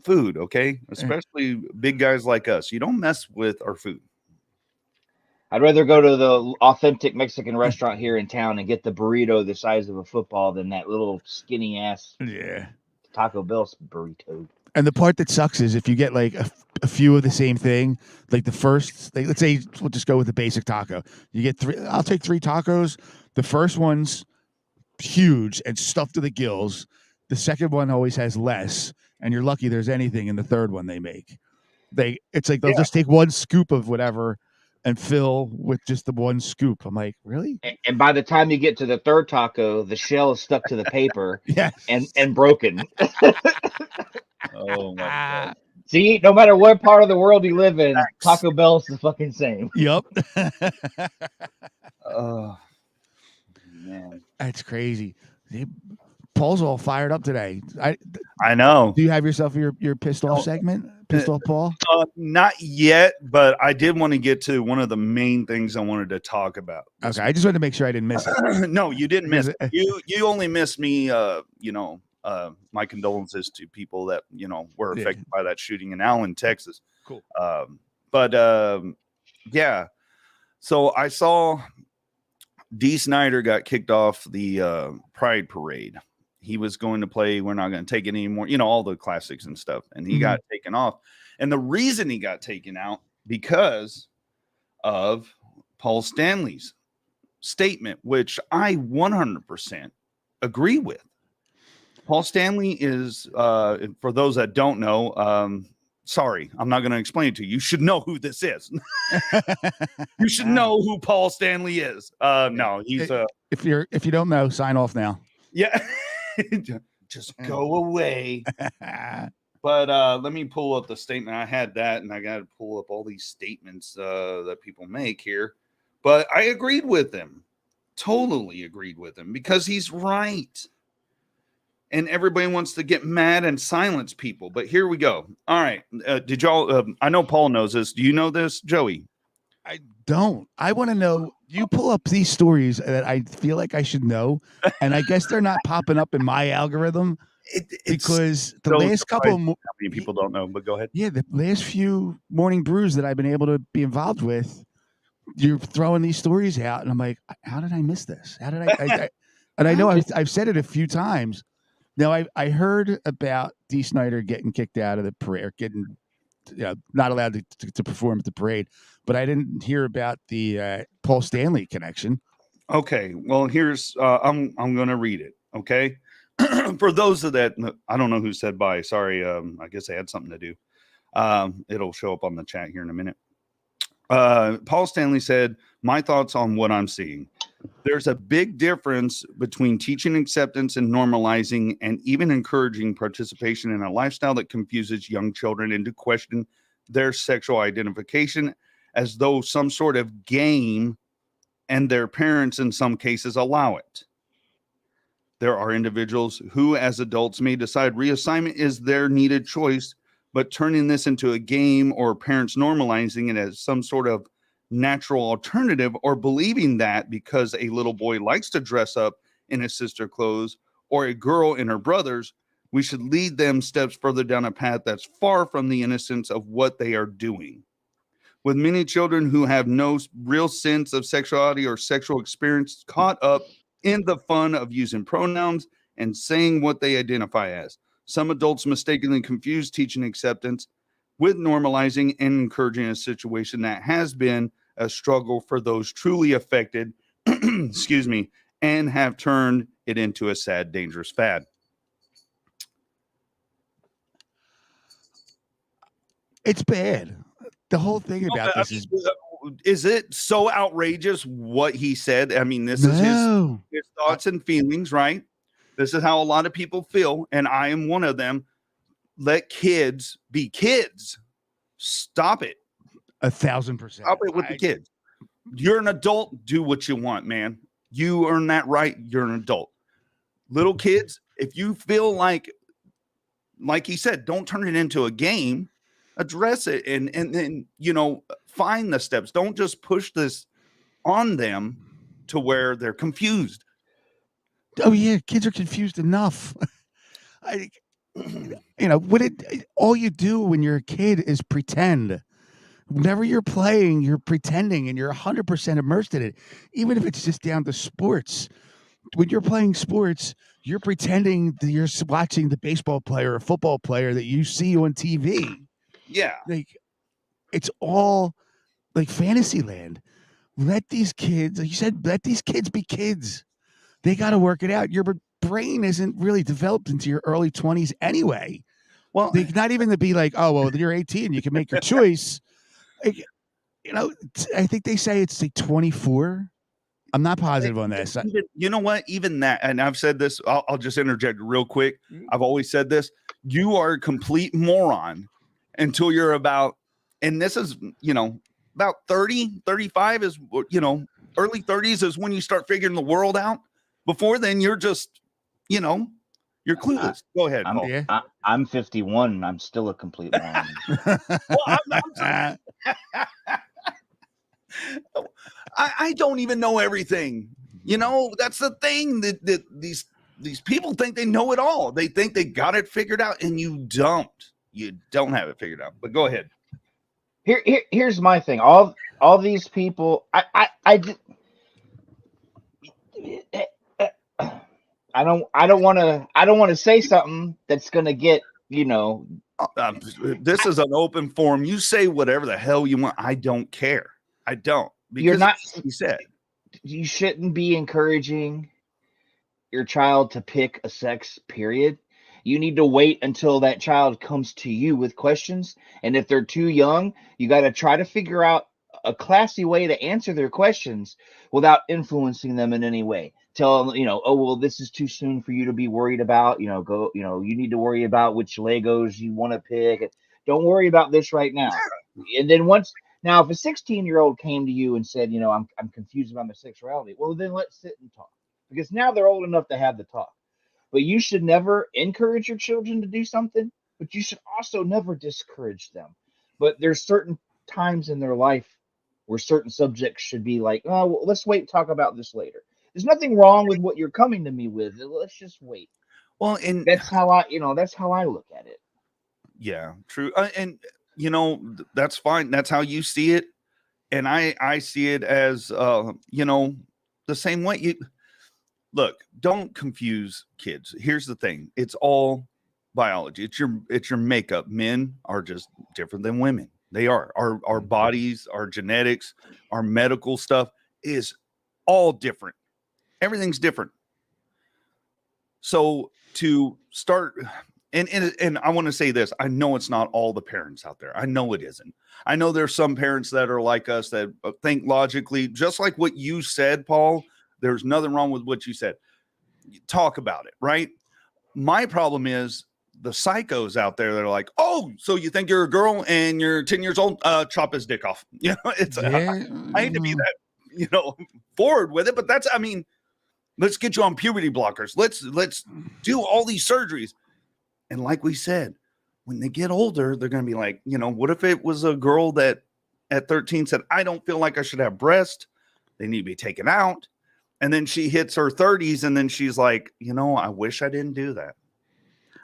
food, okay? Especially big guys like us. You don't mess with our food. I'd rather go to the authentic Mexican restaurant here in town and get the burrito the size of a football than that little skinny ass Taco Bell's burrito. And the part that sucks is if you get like a few of the same thing, like the first, let's say we'll just go with the basic taco. You get 3. I'll take 3 tacos. The first one's huge and stuffed to the gills. The second one always has less, and you're lucky there's anything in the third one they make. It's like they'll just take one scoop of whatever and fill with just the one scoop. I'm like, really? And by the time you get to the third taco, the shell is stuck to the paper and broken. Oh my God. See, no matter what part of the world you live in, Taco Bell's the fucking same. Yep. Oh man. That's crazy. Paul's all fired up today. I know. Do you have yourself your pissed off segment? Pissed off Paul? Not yet, but I did want to get to one of the main things I wanted to talk about. Okay, I just wanted to make sure I didn't miss it. No, you didn't miss it. You only missed me. My condolences to people that were affected by that shooting in Allen, Texas. Cool. Yeah. So I saw Dee Snider got kicked off the Pride Parade. He was going to play We're Not Going to Take It Anymore, all the classics and stuff. And he got taken off. And the reason he got taken out because of Paul Stanley's statement, which I 100% agree with. Paul Stanley is, for those that don't know, sorry, I'm not going to explain it to you. You should know who this is. You should know who Paul Stanley is. No, he's if you don't know, sign off now. Yeah. Just go away. But let me pull up the statement. I had that, and I got to pull up all these statements that people make here. But I agreed with him. Totally agreed with him because he's right. And everybody wants to get mad and silence people. But here we go. All right. Did y'all? I know Paul knows this. Do you know this, Joey? I don't. I want to know. You pull up these stories that I feel like I should know, and I guess they're not popping up in my algorithm because the last couple. How many people don't know? But go ahead. Yeah, the last few morning brews that I've been able to be involved with, you're throwing these stories out, and I'm like, how did I miss this? How did I and I know I've said it a few times. Now I heard about Dee Snider getting kicked out of the prayer, getting not allowed to perform at the parade. But I didn't hear about the Paul Stanley connection. Okay, well, here's I'm going to read it. Okay, for those of that, I don't know who said bye. Sorry, I guess I had something to do. It'll show up on the chat here in a minute. Paul Stanley said, "My thoughts on what I'm seeing. There's a big difference between teaching acceptance and normalizing and even encouraging participation in a lifestyle that confuses young children into question their sexual identification as though some sort of game, and their parents in some cases allow it. There are individuals who, as adults, may decide reassignment is their needed choice, but turning this into a game or parents normalizing it as some sort of natural alternative, or believing that because a little boy likes to dress up in his sister clothes or a girl in her brother's, we should lead them steps further down a path that's far from the innocence of what they are doing. With many children who have no real sense of sexuality or sexual experience caught up in the fun of using pronouns and saying what they identify as. Some adults mistakenly confuse teaching acceptance with normalizing and encouraging a situation that has been a struggle for those truly affected, excuse me, and have turned it into a sad, dangerous fad." It's bad. The whole thing about this is it so outrageous what he said? I mean, this is his thoughts and feelings, right? This is how a lot of people feel, and I am one of them. Let kids be kids. Stop it. 1,000%. Stop it with the kids. You're an adult. Do what you want, man. You earn that right. You're an adult. Little kids, if you feel like he said, don't turn it into a game. Address it and then, find the steps. Don't just push this on them to where they're confused. Oh yeah, kids are confused enough. All you do when you're a kid is pretend. Whenever you're playing, you're pretending and you're 100% immersed in it. Even if it's just down to sports. When you're playing sports, you're pretending that you're watching the baseball player or football player that you see on TV. Yeah. It's all like fantasy land. Let these kids, like you said, let these kids be kids. They got to work it out. Your brain isn't really developed into your early 20s anyway. Well, not even to be like, oh, well, you're 18, you can make your choice. I think they say it's like 24. I'm not positive on this. You know what? Even that, and I've said this, I'll just interject real quick. I've always said this. You are a complete moron until you're about, and this is, about 30, 35 is, early 30s is when you start figuring the world out. Before then, you're just, you're clueless. Go ahead, Paul. I'm 51 and I'm still a complete moron. I don't even know everything. That's the thing that these people think they know it all. They think they got it figured out, and you don't. You don't have it figured out. But go ahead. Here's my thing. All these people, I don't want to say something that's gonna get this is an open forum. You say whatever the hell you want. I don't care. I don't. Because you're not. He said you shouldn't be encouraging your child to pick a sex. Period. You need to wait until that child comes to you with questions, and if they're too young, you got to try to figure out a classy way to answer their questions without influencing them in any way. Tell them, oh, well, this is too soon for you to be worried about, you need to worry about which Legos you want to pick. Don't worry about this right now. And then if a 16-year-old came to you and said, I'm confused about my sexuality, well, then let's sit and talk, because now they're old enough to have the talk. But you should never encourage your children to do something, but you should also never discourage them. But there's certain times in their life where certain subjects should be like, oh, well, let's wait and talk about this later. There's nothing wrong with what you're coming to me with. Let's just wait. Well, and that's how I look at it. Yeah, true. And that's fine. That's how you see it. And I see it as, the same way. Look, don't confuse kids. Here's the thing. It's all biology. It's your makeup. Men are just different than women. They are. Our bodies, our genetics, our medical stuff is all different. Everything's different. So to start, and I want to say this, I know it's not all the parents out there. I know it isn't. I know there's some parents that are like us that think logically, just like what you said, Paul. There's nothing wrong with what you said. Talk about it, right? My problem is the psychos out there that are like, oh, so you think you're a girl and you're 10 years old? Chop his dick off. You know, it's I hate to be that, forward with it, but that's, I mean, let's get you on puberty blockers. Let's do all these surgeries. And like we said, when they get older, they're going to be like, what if it was a girl that at 13 said, I don't feel like I should have breasts. They need to be taken out. And then she hits her 30s and then she's like, I wish I didn't do that.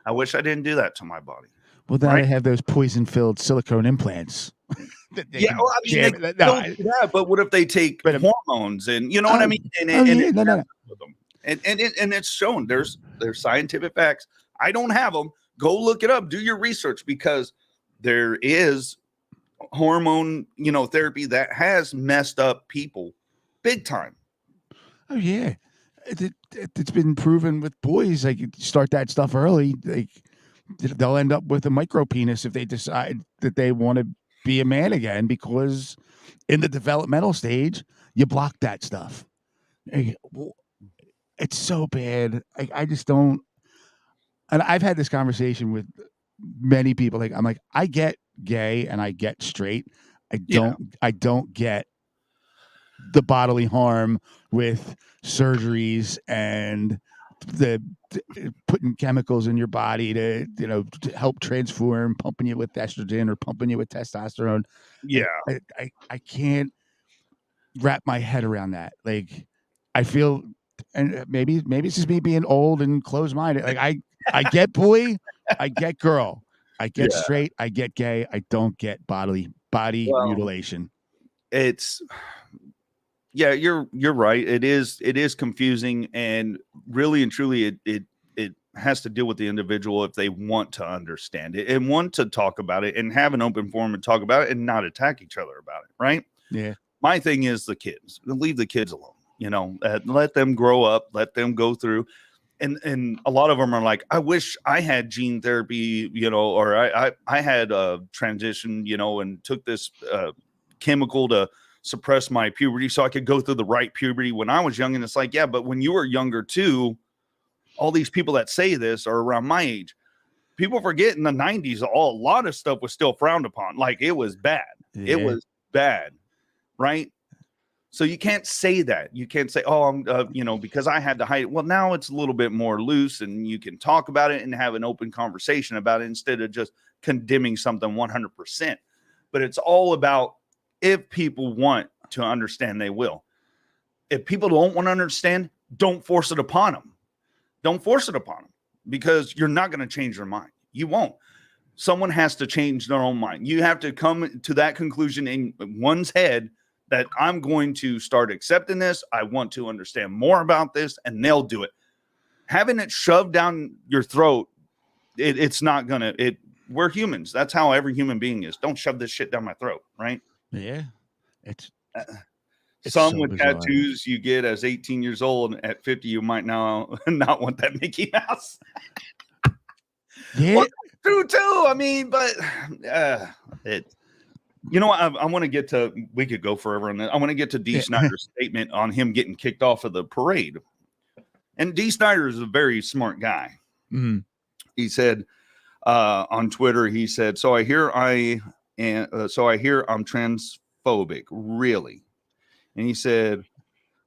I wish I didn't do that to my body. Well, then they have those poison-filled silicone implants. Yeah, well, I mean, they don't do that, but what if they take hormones and what I mean? And it's shown. There's scientific facts. I don't have them. Go look it up. Do your research because there is hormone, therapy that has messed up people big time. Oh yeah, it's been proven with boys. Like you start that stuff early, they'll end up with a micro penis if they decide that they want to be a man again, because in the developmental stage you block that stuff. It's so bad. I just don't. And I've had this conversation with many people. Like I'm like, I get gay and I get straight. I don't get the bodily harm with surgeries and the putting chemicals in your body to help transform, pumping you with estrogen or pumping you with testosterone. Yeah, I can't wrap my head around that. Like I feel, and maybe it's just me being old and closed-minded. Like I get boy, I get girl, I get straight, I get gay. I don't get body mutilation. It's. Yeah, you're right. It is confusing, and really and truly, it has to deal with the individual if they want to understand it and want to talk about it and have an open forum and talk about it and not attack each other about it. Right? Yeah. My thing is the kids. Leave the kids alone. Let them grow up. Let them go through. And a lot of them are like, I wish I had gene therapy, or I had a transition, and took this chemical to suppress my puberty so I could go through the right puberty when I was young. And it's like, yeah, but when you were younger too, all these people that say this are around my age. People forget in the 90s, a lot of stuff was still frowned upon. Like it was bad. Yeah. It was bad. Right. So you can't say that. You can't say, oh, I'm, because I had to hide it. Well, now it's a little bit more loose and you can talk about it and have an open conversation about it instead of just condemning something 100%. But it's all about, if people want to understand, they will. If people don't want to understand, don't force it upon them. Don't force it upon them because you're not going to change their mind. You won't. Someone has to change their own mind. You have to come to that conclusion in one's head that I'm going to start accepting this. I want to understand more about this, and they'll do it. Having it shoved down your throat, it's not going to. We're humans. That's how every human being is. Don't shove this shit down my throat, right? Yeah, it's some so with bizarre. tattoos you get as 18 years old, and at 50 you might now not want that Mickey Mouse. Yeah, well, true too. I mean, but I want to get to. We could go forever on that. I want to get to D. Snyder's statement on him getting kicked off of the parade. And D. Snyder is a very smart guy. Mm-hmm. He said on Twitter, he said, "So I hear I'm transphobic, really." And he said,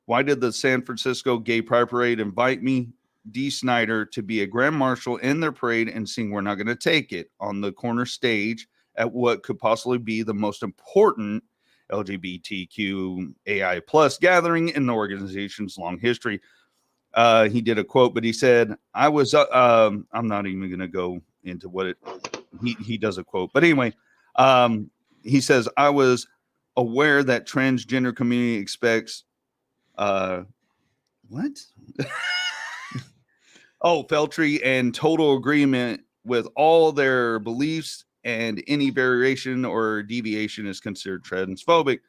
"Why did the San Francisco Gay Pride Parade invite me, D. Snyder, to be a grand marshal in their parade and sing 'We're Not Gonna Take It' on the corner stage at what could possibly be the most important LGBTQAI plus gathering in the organization's long history?" He did a quote, but he said, "I was, I'm not even going to go into what he does a quote, but anyway, he says, I was aware that transgender community expects, what? Feltry and total agreement with all their beliefs, and any variation or deviation is considered transphobic.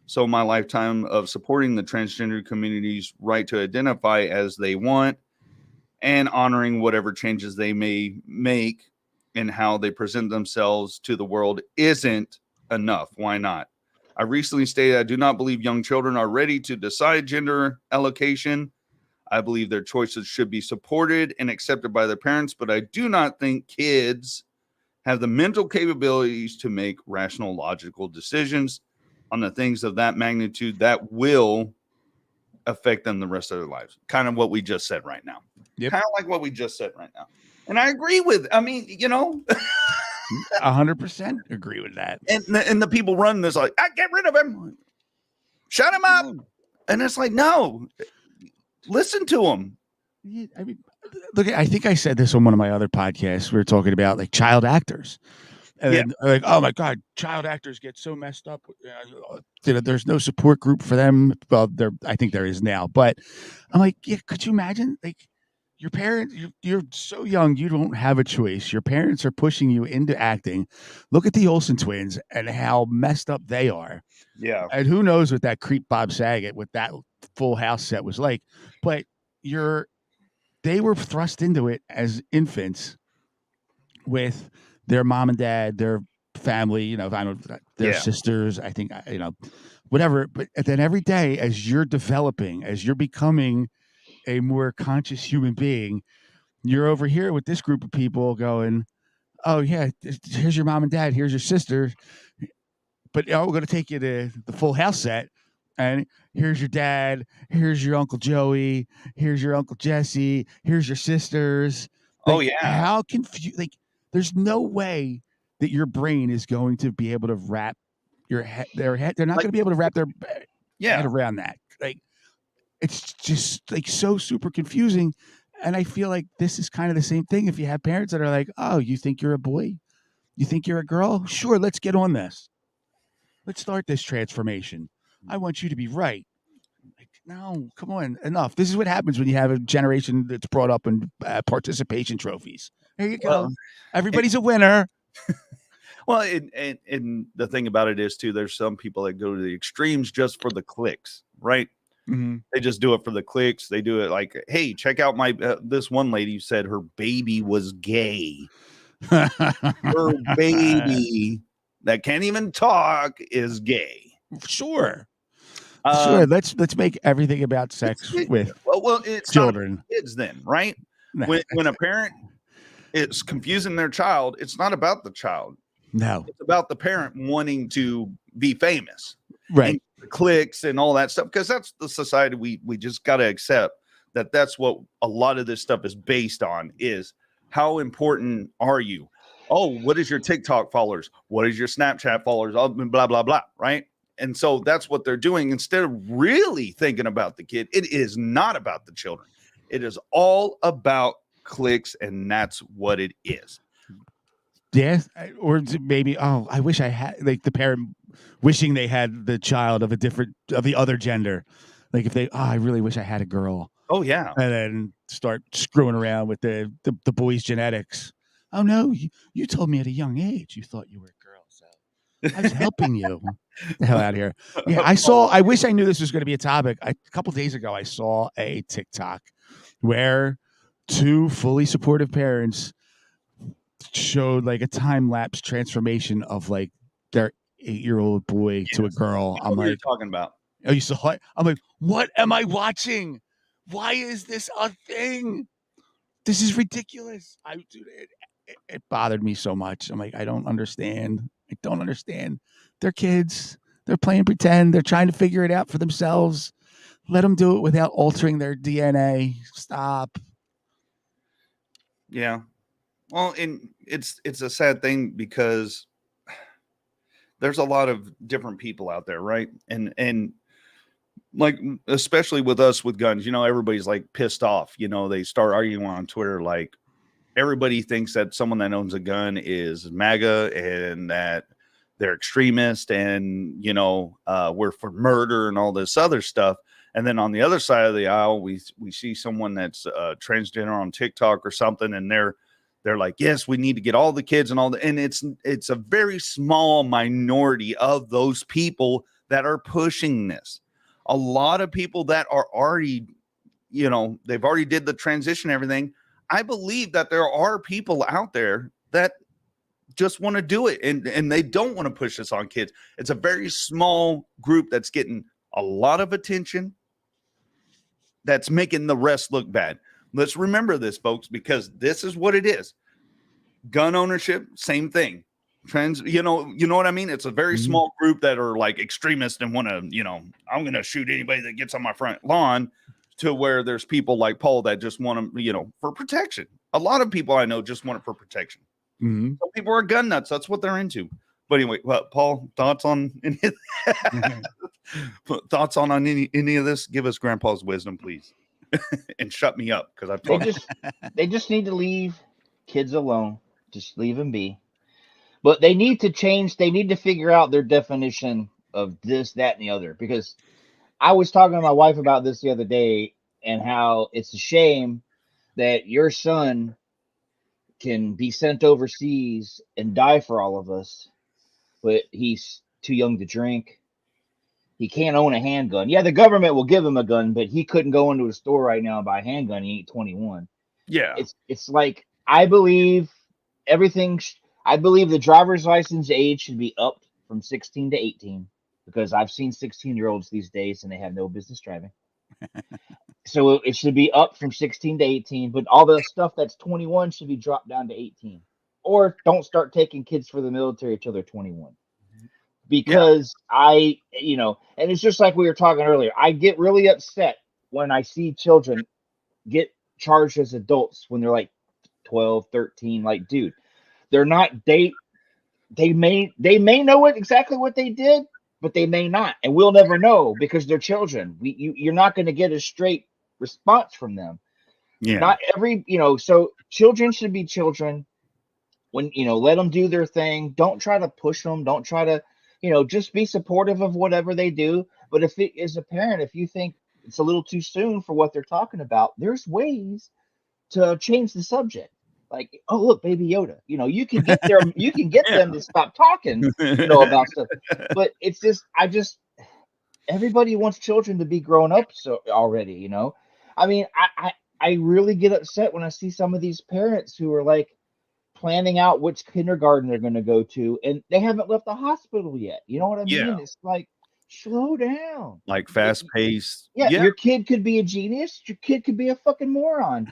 So my lifetime of supporting the transgender community's right to identify as they want and honoring whatever changes they may make in how they present themselves to the world isn't enough. Why not? I recently stated I do not believe young children are ready to decide gender allocation. I believe their choices should be supported and accepted by their parents, but I do not think kids have the mental capabilities to make rational, logical decisions on the things of that magnitude that will affect them the rest of their lives. Kind of what we just said right now. Yep. Kind of like what we just said right now. And I agree with, I mean, 100% agree with that. And the people running this like, get rid of him. Shut him up. And it's like, no, listen to him. Yeah, I mean, look, I think I said this on one of my other podcasts. We were talking about like child actors. And then, like, oh my God, child actors get so messed up. There's no support group for them. Well, I think there is now, but I'm like, yeah, could you imagine? Like, your parents, you're so young, you don't have a choice. Your parents are pushing you into acting. Look at the Olsen twins and how messed up they are. Yeah. And who knows what that creep Bob Saget with that Full House set was like. But they were thrust into it as infants with their mom and dad, their family, their sisters, I think, whatever. But then every day as you're developing, as you're becoming a more conscious human being, you're over here with this group of people going, oh yeah, here's your mom and dad, here's your sister. But we're going to take you to the Full House set. And here's your dad, here's your Uncle Joey, here's your Uncle Jesse, here's your sisters. Like, how confused, like, there's no way that your brain is going to be able to wrap their head. They're not going to be able to wrap their head around that. Like, it's just like so super confusing. And I feel like this is kind of the same thing. If you have parents that are like, oh, you think you're a boy? You think you're a girl? Sure, let's get on this. Let's start this transformation. I want you to be right. Like, no, come on, enough. This is what happens when you have a generation that's brought up in participation trophies. There you go. Well, everybody's a winner. Well, and the thing about it is, too, there's some people that go to the extremes just for the clicks, right? Mm-hmm. They just do it for the clicks. They do it like, hey, check out my this one lady said her baby was gay. Her baby that can't even talk is gay. Sure. Sure. Let's make everything about sex with it's children. Not kids then, right? When a parent is confusing their child, it's not about the child. No. It's about the parent wanting to be famous. Right. And clicks and all that stuff, because that's the society we just got to accept that's what a lot of this stuff is based on, is how important are you? Oh, what is your TikTok followers? What is your Snapchat followers? Blah, blah, blah, right? And so that's what they're doing. Instead of really thinking about the kid, it is not about the children. It is all about clicks, and that's what it is. Yes, or maybe, I wish I had, like, the parent wishing they had the child of the other gender. Like, if I really wish I had a girl. Oh, yeah. And then start screwing around with the boy's genetics. Oh, no, you told me at a young age you thought you were a girl, so I was helping you. Get the hell out of here. Yeah, I wish I knew this was going to be a topic. A couple days ago, I saw a TikTok where two fully supportive parents showed like a time-lapse transformation of like their 8-year-old boy to a girl. I'm like, talking about. Oh, you saw it? I'm like, what am I watching? Why is this a thing? This is ridiculous. It bothered me so much. I'm like, I don't understand. They're kids. They're playing pretend. They're trying to figure it out for themselves. Let them do it without altering their DNA. Stop. Yeah. Well, and it's a sad thing because there's a lot of different people out there, right? And like, especially with us with guns, everybody's like pissed off. They start arguing on Twitter, like everybody thinks that someone that owns a gun is MAGA and that they're extremist and, we're for murder and all this other stuff. And then on the other side of the aisle, we see someone that's transgender on TikTok or something, and they're like, yes, we need to get all the kids and and it's a very small minority of those people that are pushing this. A lot of people that are already, they've already did the transition, everything. I believe that there are people out there that just want to do it and they don't want to push this on kids. It's a very small group that's getting a lot of attention, that's making the rest look bad. Let's remember this, folks, because this is what it is. Gun ownership, same thing. You know what I mean? It's a very small group that are like extremists and want to, I'm going to shoot anybody that gets on my front lawn, to where there's people like Paul that just want them, for protection. A lot of people I know just want it for protection. Some people are gun nuts. That's what they're into. But anyway, Paul, thoughts on any of thoughts on any of this? Give us Grandpa's wisdom, please, and shut me up because I've talked. They just need to leave kids alone. Just leave them be. But they need to change. They need to figure out their definition of this, that, and the other. Because I was talking to my wife about this the other day, and how it's a shame that your son can be sent overseas and die for all of us, but he's too young to drink. He can't own a handgun. Yeah, the government will give him a gun, but he couldn't go into a store right now and buy a handgun. He ain't 21. Yeah. It's like, I believe I believe the driver's license age should be upped from 16 to 18, because I've seen 16-year-olds these days and they have no business driving. So it should be up from 16 to 18, but all the stuff that's 21 should be dropped down to 18. Or don't start taking kids for the military until they're 21. Because and it's just like we were talking earlier. I get really upset when I see children get charged as adults when they're like 12, 13. Like, dude, they're not, they may know exactly what they did, but they may not, and we'll never know because they're children. You're not going to get a straight response from them. Yeah. Not every, so children should be children. When, let them do their thing. Don't try to push them. Don't try to, just be supportive of whatever they do. But as a parent, if you think it's a little too soon for what they're talking about, there's ways to change the subject. Like, oh, look, Baby Yoda, you can get them to stop talking, about stuff. But it's just, everybody wants children to be grown up already, I mean, I really get upset when I see some of these parents who are like planning out which kindergarten they're going to go to, and they haven't left the hospital yet. You know what I mean? Yeah. It's like, slow down. Like fast paced. Yeah, your kid could be a genius. Your kid could be a fucking moron.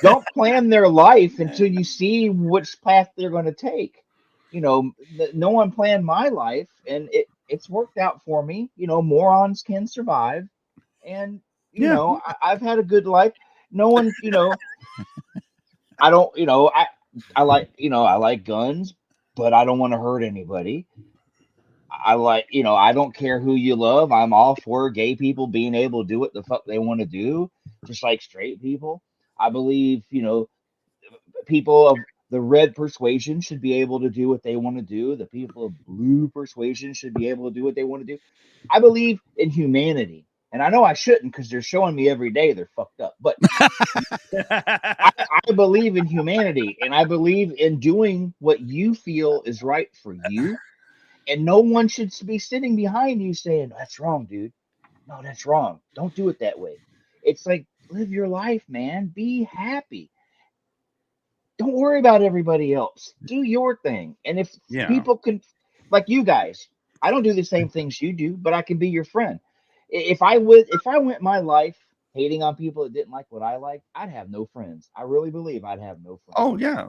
Don't plan their life until you see which path they're going to take. No one planned my life, and it's worked out for me. Morons can survive, and I've had a good life. No one, I don't, I like guns, but I don't want to hurt anybody. I don't care who you love. I'm all for gay people being able to do what the fuck they want to do, just like straight people. I believe, people of the red persuasion should be able to do what they want to do. The people of blue persuasion should be able to do what they want to do. I believe in humanity. And I know I shouldn't, because they're showing me every day they're fucked up. But I believe in humanity, and I believe in doing what you feel is right for you. And no one should be sitting behind you saying, that's wrong, dude. No, that's wrong. Don't do it that way. It's like, live your life, man. Be happy. Don't worry about everybody else. Do your thing. And if people can, like you guys, I don't do the same things you do, but I can be your friend. If I went my life hating on people that didn't like what I liked, I'd have no friends. I really believe I'd have no friends. Oh yeah.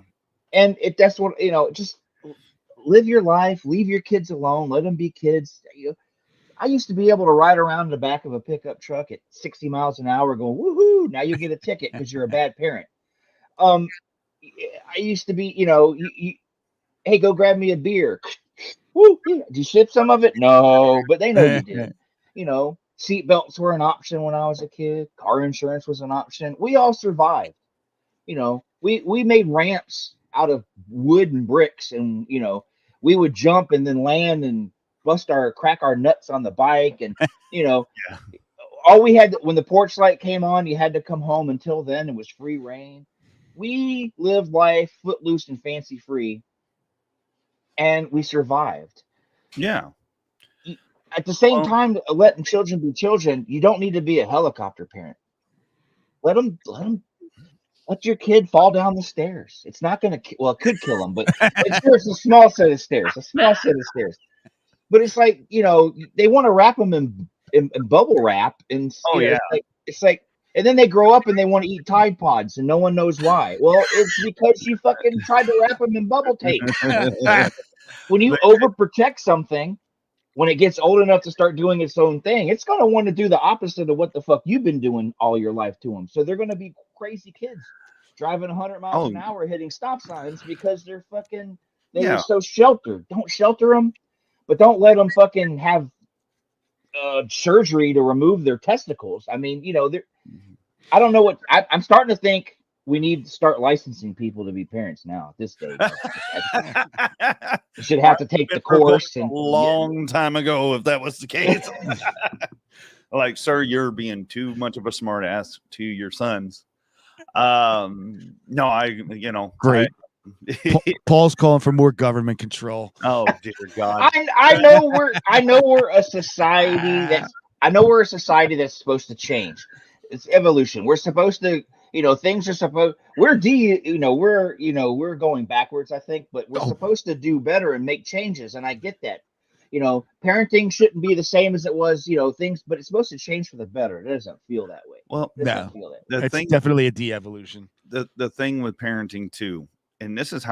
And if that's what, just live your life, leave your kids alone, let them be kids. I used to be able to ride around in the back of a pickup truck at 60 miles an hour going, woohoo, now you get a ticket because you're a bad parent. I used to be, hey, go grab me a beer. Woo, yeah. Did you sip some of it? No, but they know you did. Seat belts were an option when I was a kid. Car insurance was an option. We all survived. We made ramps out of wood and bricks, and we would jump and then land and crack our nuts on the bike, and all we had when the porch light came on, you had to come home. Until then, it was free reign. we lived life footloose and fancy free, and we survived. Yeah. At the same Well, time, letting children be children, you don't need to be a helicopter parent. Let your kid fall down the stairs. It's not going to, well, it could kill them, but it's a small set of stairs, a small set of stairs. But it's like, they want to wrap them in bubble wrap, and oh yeah. it's like, and then they grow up and they want to eat Tide Pods, and no one knows why. Well, it's because you fucking tried to wrap them in bubble tape. When you overprotect something, when it gets old enough to start doing its own thing, it's going to want to do the opposite of what the fuck you've been doing all your life to them. So they're going to be crazy kids driving 100 miles an hour, hitting stop signs because they're so sheltered. Don't shelter them, but don't let them fucking have surgery to remove their testicles. I mean, I don't know what I'm starting to think. We need to start licensing people to be parents now at this stage. You should have to take the course. A long time ago, if that was the case. Like, sir, you're being too much of a smart ass to your sons. No, great. Paul's calling for more government control. Oh dear God. I know we're a society that's supposed to change. It's evolution. We're supposed to, things are supposed, we're going backwards, I think, but we're supposed to do better and make changes. And I get that, parenting shouldn't be the same as it was, things, but it's supposed to change for the better. It doesn't feel that way. Well, no, it's definitely a de-evolution. The thing with parenting too, and this is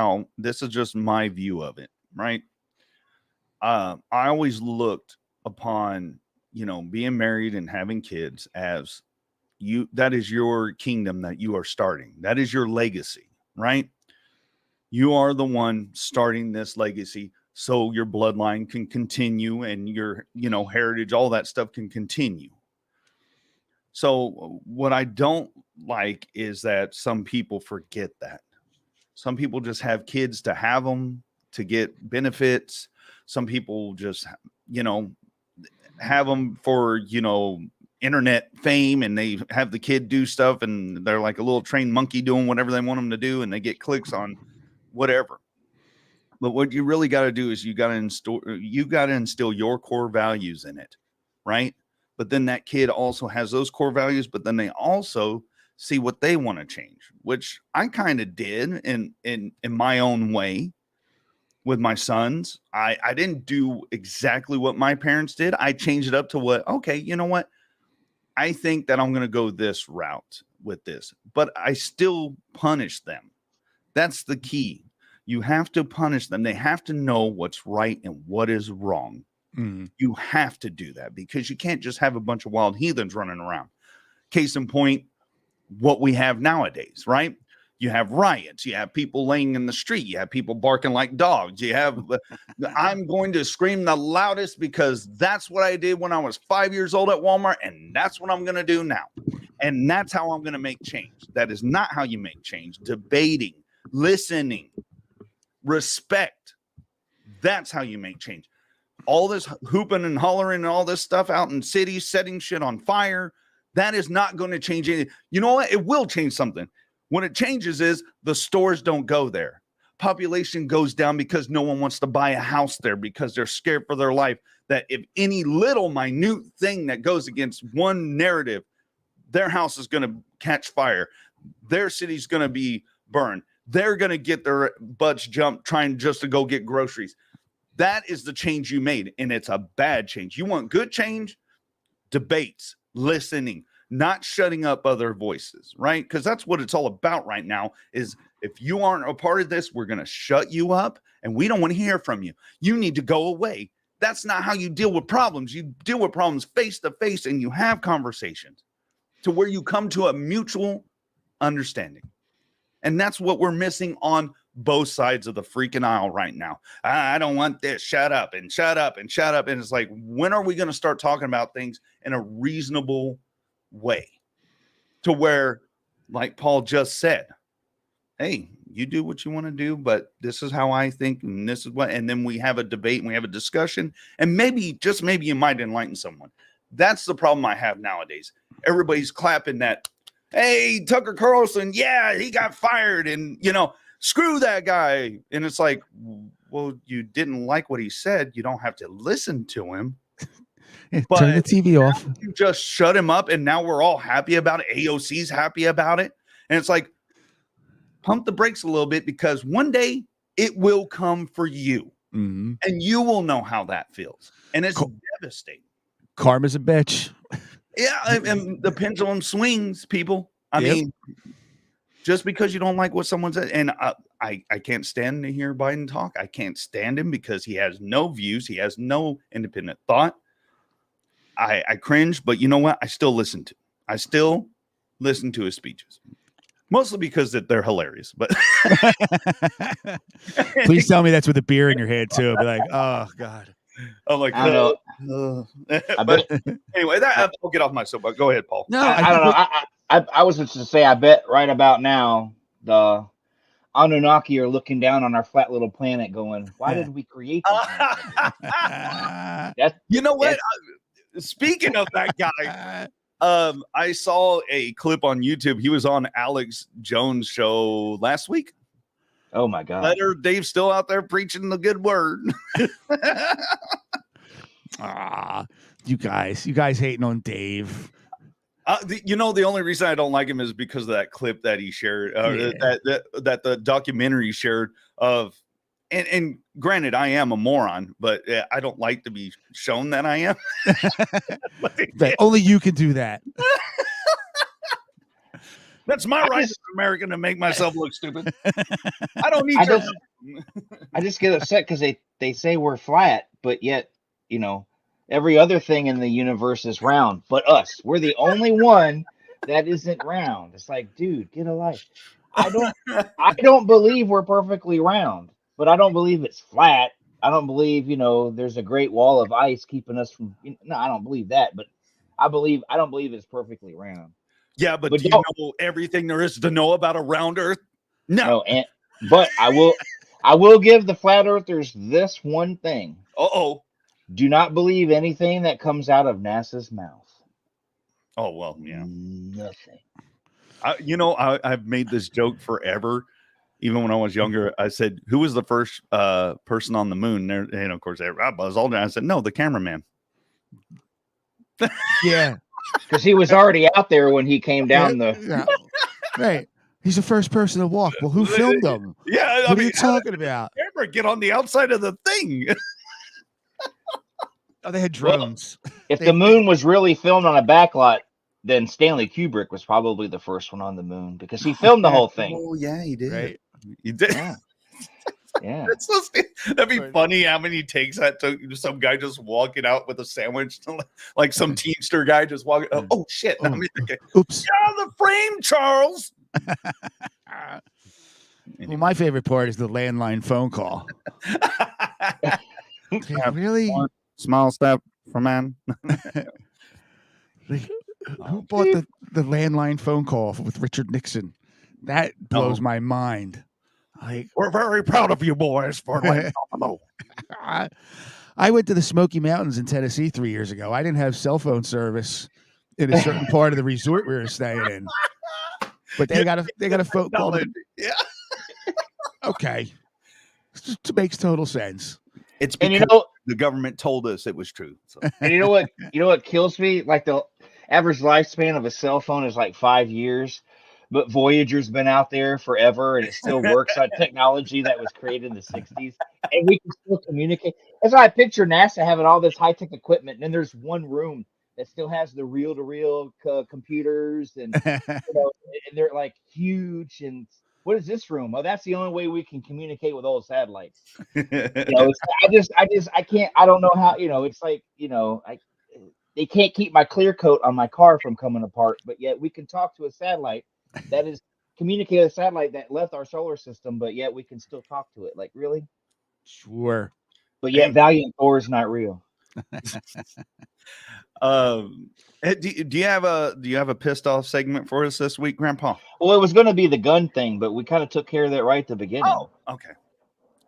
just my view of it, right? I always looked upon, being married and having kids as that is your kingdom that you are starting. That is your legacy, right? You are the one starting this legacy so your bloodline can continue and your, heritage, all that stuff can continue. So what I don't like is that some people forget that. Some people just have kids to have them, to get benefits. Some people just, have them for, internet fame, and they have the kid do stuff, and they're like a little trained monkey doing whatever they want them to do, and they get clicks on whatever. But what you really got to do is you got to instill your core values in it, right? But then that kid also has those core values, but then they also see what they want to change, which I kind of did in my own way with my sons. I didn't do exactly what my parents did. I changed it up to okay, you know what? I think that I'm going to go this route with this, but I still punish them. That's the key. You have to punish them. They have to know what's right and what is wrong. Mm-hmm. You have to do that because you can't just have a bunch of wild heathens running around. Case in point, what we have nowadays, right? You have riots. You have people laying in the street. You have people barking like dogs. You have, I'm going to scream the loudest because that's what I did when I was 5 years old at Walmart. And that's what I'm going to do now. And that's how I'm going to make change. That is not how you make change. Debating, listening, respect. That's how you make change. All this hooping and hollering and all this stuff out in cities, setting shit on fire. That is not going to change anything. You know what? It will change something. When it changes is the stores don't go there. Population goes down because no one wants to buy a house there because they're scared for their life that if any little minute thing that goes against one narrative, their house is going to catch fire. Their city's going to be burned. They're going to get their butts jumped trying just to go get groceries. That is the change you made, and it's a bad change. You want good change? Debates, listening, not shutting up other voices, right? Because that's what it's all about right now is if you aren't a part of this, we're going to shut you up, and we don't want to hear from you. You need to go away. That's not how you deal with problems. You deal with problems face to face, and you have conversations to where you come to a mutual understanding. And that's what we're missing on both sides of the freaking aisle right now. I don't want this. Shut up and shut up and shut up. And it's like, when are we going to start talking about things in a reasonable way to where, like Paul just said, hey, you do what you want to do, but this is how I think. And this is what, and then we have a debate and we have a discussion, and maybe, just maybe you might enlighten someone. That's the problem I have nowadays. Everybody's clapping that hey, Tucker Carlson, yeah, he got fired, and screw that guy. And it's like, well, you didn't like what he said. You don't have to listen to him. But turn the TV off. You just shut him up, and now we're all happy about it. AOC's happy about it. And it's like, pump the brakes a little bit, because one day it will come for you. Mm-hmm. And you will know how that feels. And it's devastating. Karma's a bitch. Yeah, and the pendulum swings, people. I mean, just because you don't like what someone said, and I can't stand to hear Biden talk. I can't stand him because he has no views. He has no independent thought. I cringe, but you know what? I still listen to his speeches. Mostly because they're hilarious, but please tell me that's with a beer in your head too. I'll be like, oh God. I'm like, I don't know. But anyway, I'll get off my soapbox. Go ahead, Paul. No, I don't know. I was just to say, I bet right about now the Anunnaki are looking down on our flat little planet, going, "Why did we create this?" You know what? Speaking of that guy. I saw a clip on YouTube. He was on Alex Jones' show last week. Oh my God! Letter Dave's still out there preaching the good word. You guys hating on Dave. The only reason I don't like him is because of that clip that he shared, that the documentary shared of. And granted, I am a moron, but I don't like to be shown that I am. Only you can do that. That's my right as an American to make myself look stupid. I don't need your I just get upset because they say we're flat, but yet, every other thing in the universe is round, but us. We're the only one that isn't round. It's like, dude, get a life. I don't believe we're perfectly round. But I don't believe it's flat. I don't believe, there's a great wall of ice keeping us from. No, I don't believe that. But I don't believe it's perfectly round. Yeah, but do you know everything there is to know about a round Earth? No. But I will give the flat earthers this one thing. Do not believe anything that comes out of NASA's mouth. Oh well, yeah. Nothing. I've made this joke forever. Even when I was younger, I said, "Who was the first person on the moon?" And of course, Buzz Aldrin. I said, "No, the cameraman." Yeah, because he was already out there when he came down right. He's the first person to walk. Well, who filmed him? Yeah, what are you talking about? Camera get on the outside of the thing. Oh, they had drones. Well, if the moon was really filmed on a backlot, then Stanley Kubrick was probably the first one on the moon because he filmed the whole thing. Oh yeah, he did. Right. He did. Yeah. That'd be funny how many takes that took. Some guy just walking out with a sandwich, like some Teamster guy just walking. Oh shit! Oh. Oops! Get out of the frame, Charles. Well, my favorite part is the landline phone call. Really? Small step for man. Who bought the landline phone call with Richard Nixon? That blows my mind. We're very proud of you boys for I went to the Smoky Mountains in Tennessee 3 years ago. I didn't have cell phone service in a certain part of the resort we were staying in, but they got a phone call. Yeah. Okay, it makes total sense. It's because the government told us it was true. So. And you know what kills me? Like the average lifespan of a cell phone is like 5 years. But Voyager's been out there forever, and it still works on technology that was created in the 60s. And we can still communicate. That's why I picture NASA having all this high-tech equipment, and then there's one room that still has the reel-to-reel computers, and and they're like huge. And what is this room? Oh, that's the only way we can communicate with old satellites. I can't. I don't know how. It's like they can't keep my clear coat on my car from coming apart, but yet we can talk to a satellite. That is communicate with a satellite that left our solar system, but yet we can still talk to it. Like, really? Sure. But yet Valiant Thor is not real. Do you have a pissed off segment for us this week, Grandpa? Well, it was going to be the gun thing, but we kind of took care of that right at the beginning. Oh, okay.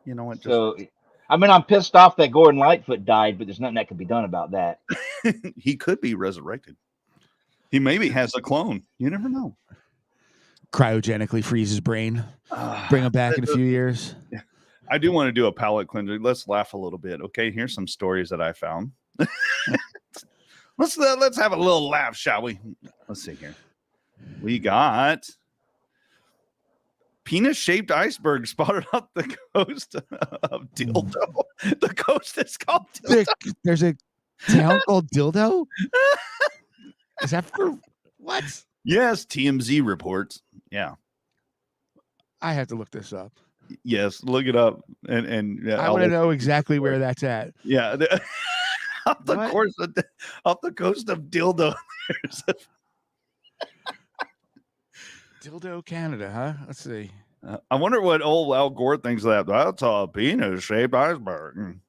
You know what? I'm pissed off that Gordon Lightfoot died, but there's nothing that can be done about that. He could be resurrected. He maybe has a clone. You never know. cryogenically freeze his brain, bring him back in a few years. I do want to do a palate cleanser. Let's laugh a little bit. Okay, here's some stories that I found. Let's have a little laugh, shall we? Let's see here. We got penis-shaped iceberg spotted off the coast of Dildo. The coast is called Dildo. There's a town called Dildo? Is that for what? Yes, TMZ reports. Yeah. I have to look this up. Yes, look it up. And yeah, I want to know exactly where that's at. Yeah. Off the coast of Dildo. Dildo, Canada, huh? Let's see. I wonder what old Al Gore thinks of that. That's a penis-shaped iceberg.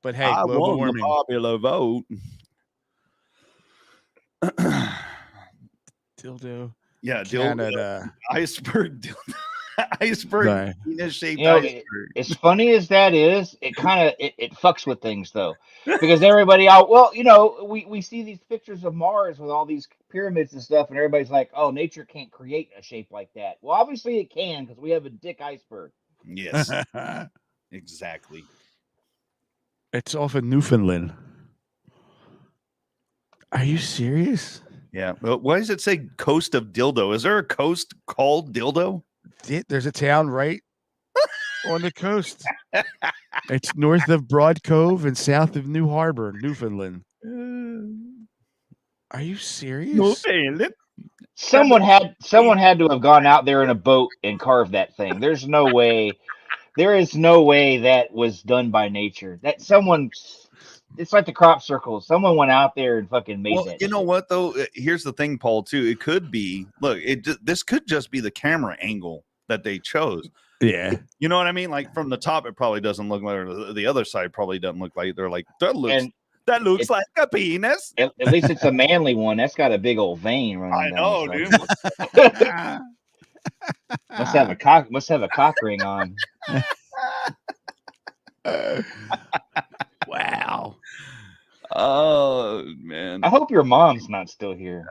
But hey, I global won warming. the popular vote. Dildo. Yeah, Canada. Iceberg. Dildo. Iceberg. Right. Penis-shaped You know, iceberg. as funny as that is, it kind of it fucks with things though, because everybody out. Well, you know, we see these pictures of Mars with all these pyramids and stuff, and everybody's like, "Oh, nature can't create a shape like that." Well, obviously it can, because we have a dick iceberg. Yes, exactly. It's off in Newfoundland. Are you serious? Yeah. Well, why does it say coast of Dildo? Is there a coast called Dildo? There's a town right on the coast. It's north of Broad Cove and south of New Harbor, Newfoundland. Are you serious? Newfoundland. Someone had to have gone out there in a boat and carved that thing. There is no way that was done by nature. That someone, it's like the crop circle. Someone went out there and fucking made that. You know what though? Here's the thing, Paul. Too, it could be. Look, this could just be the camera angle that they chose. Yeah. You know what I mean? Like from the top, it probably doesn't look like. The other side probably doesn't look like. They're like that looks like a penis. At least it's a manly one. That's got a big old vein running down. I know, dude. Must have a cock ring on. Wow. Oh man. I hope your mom's not still here.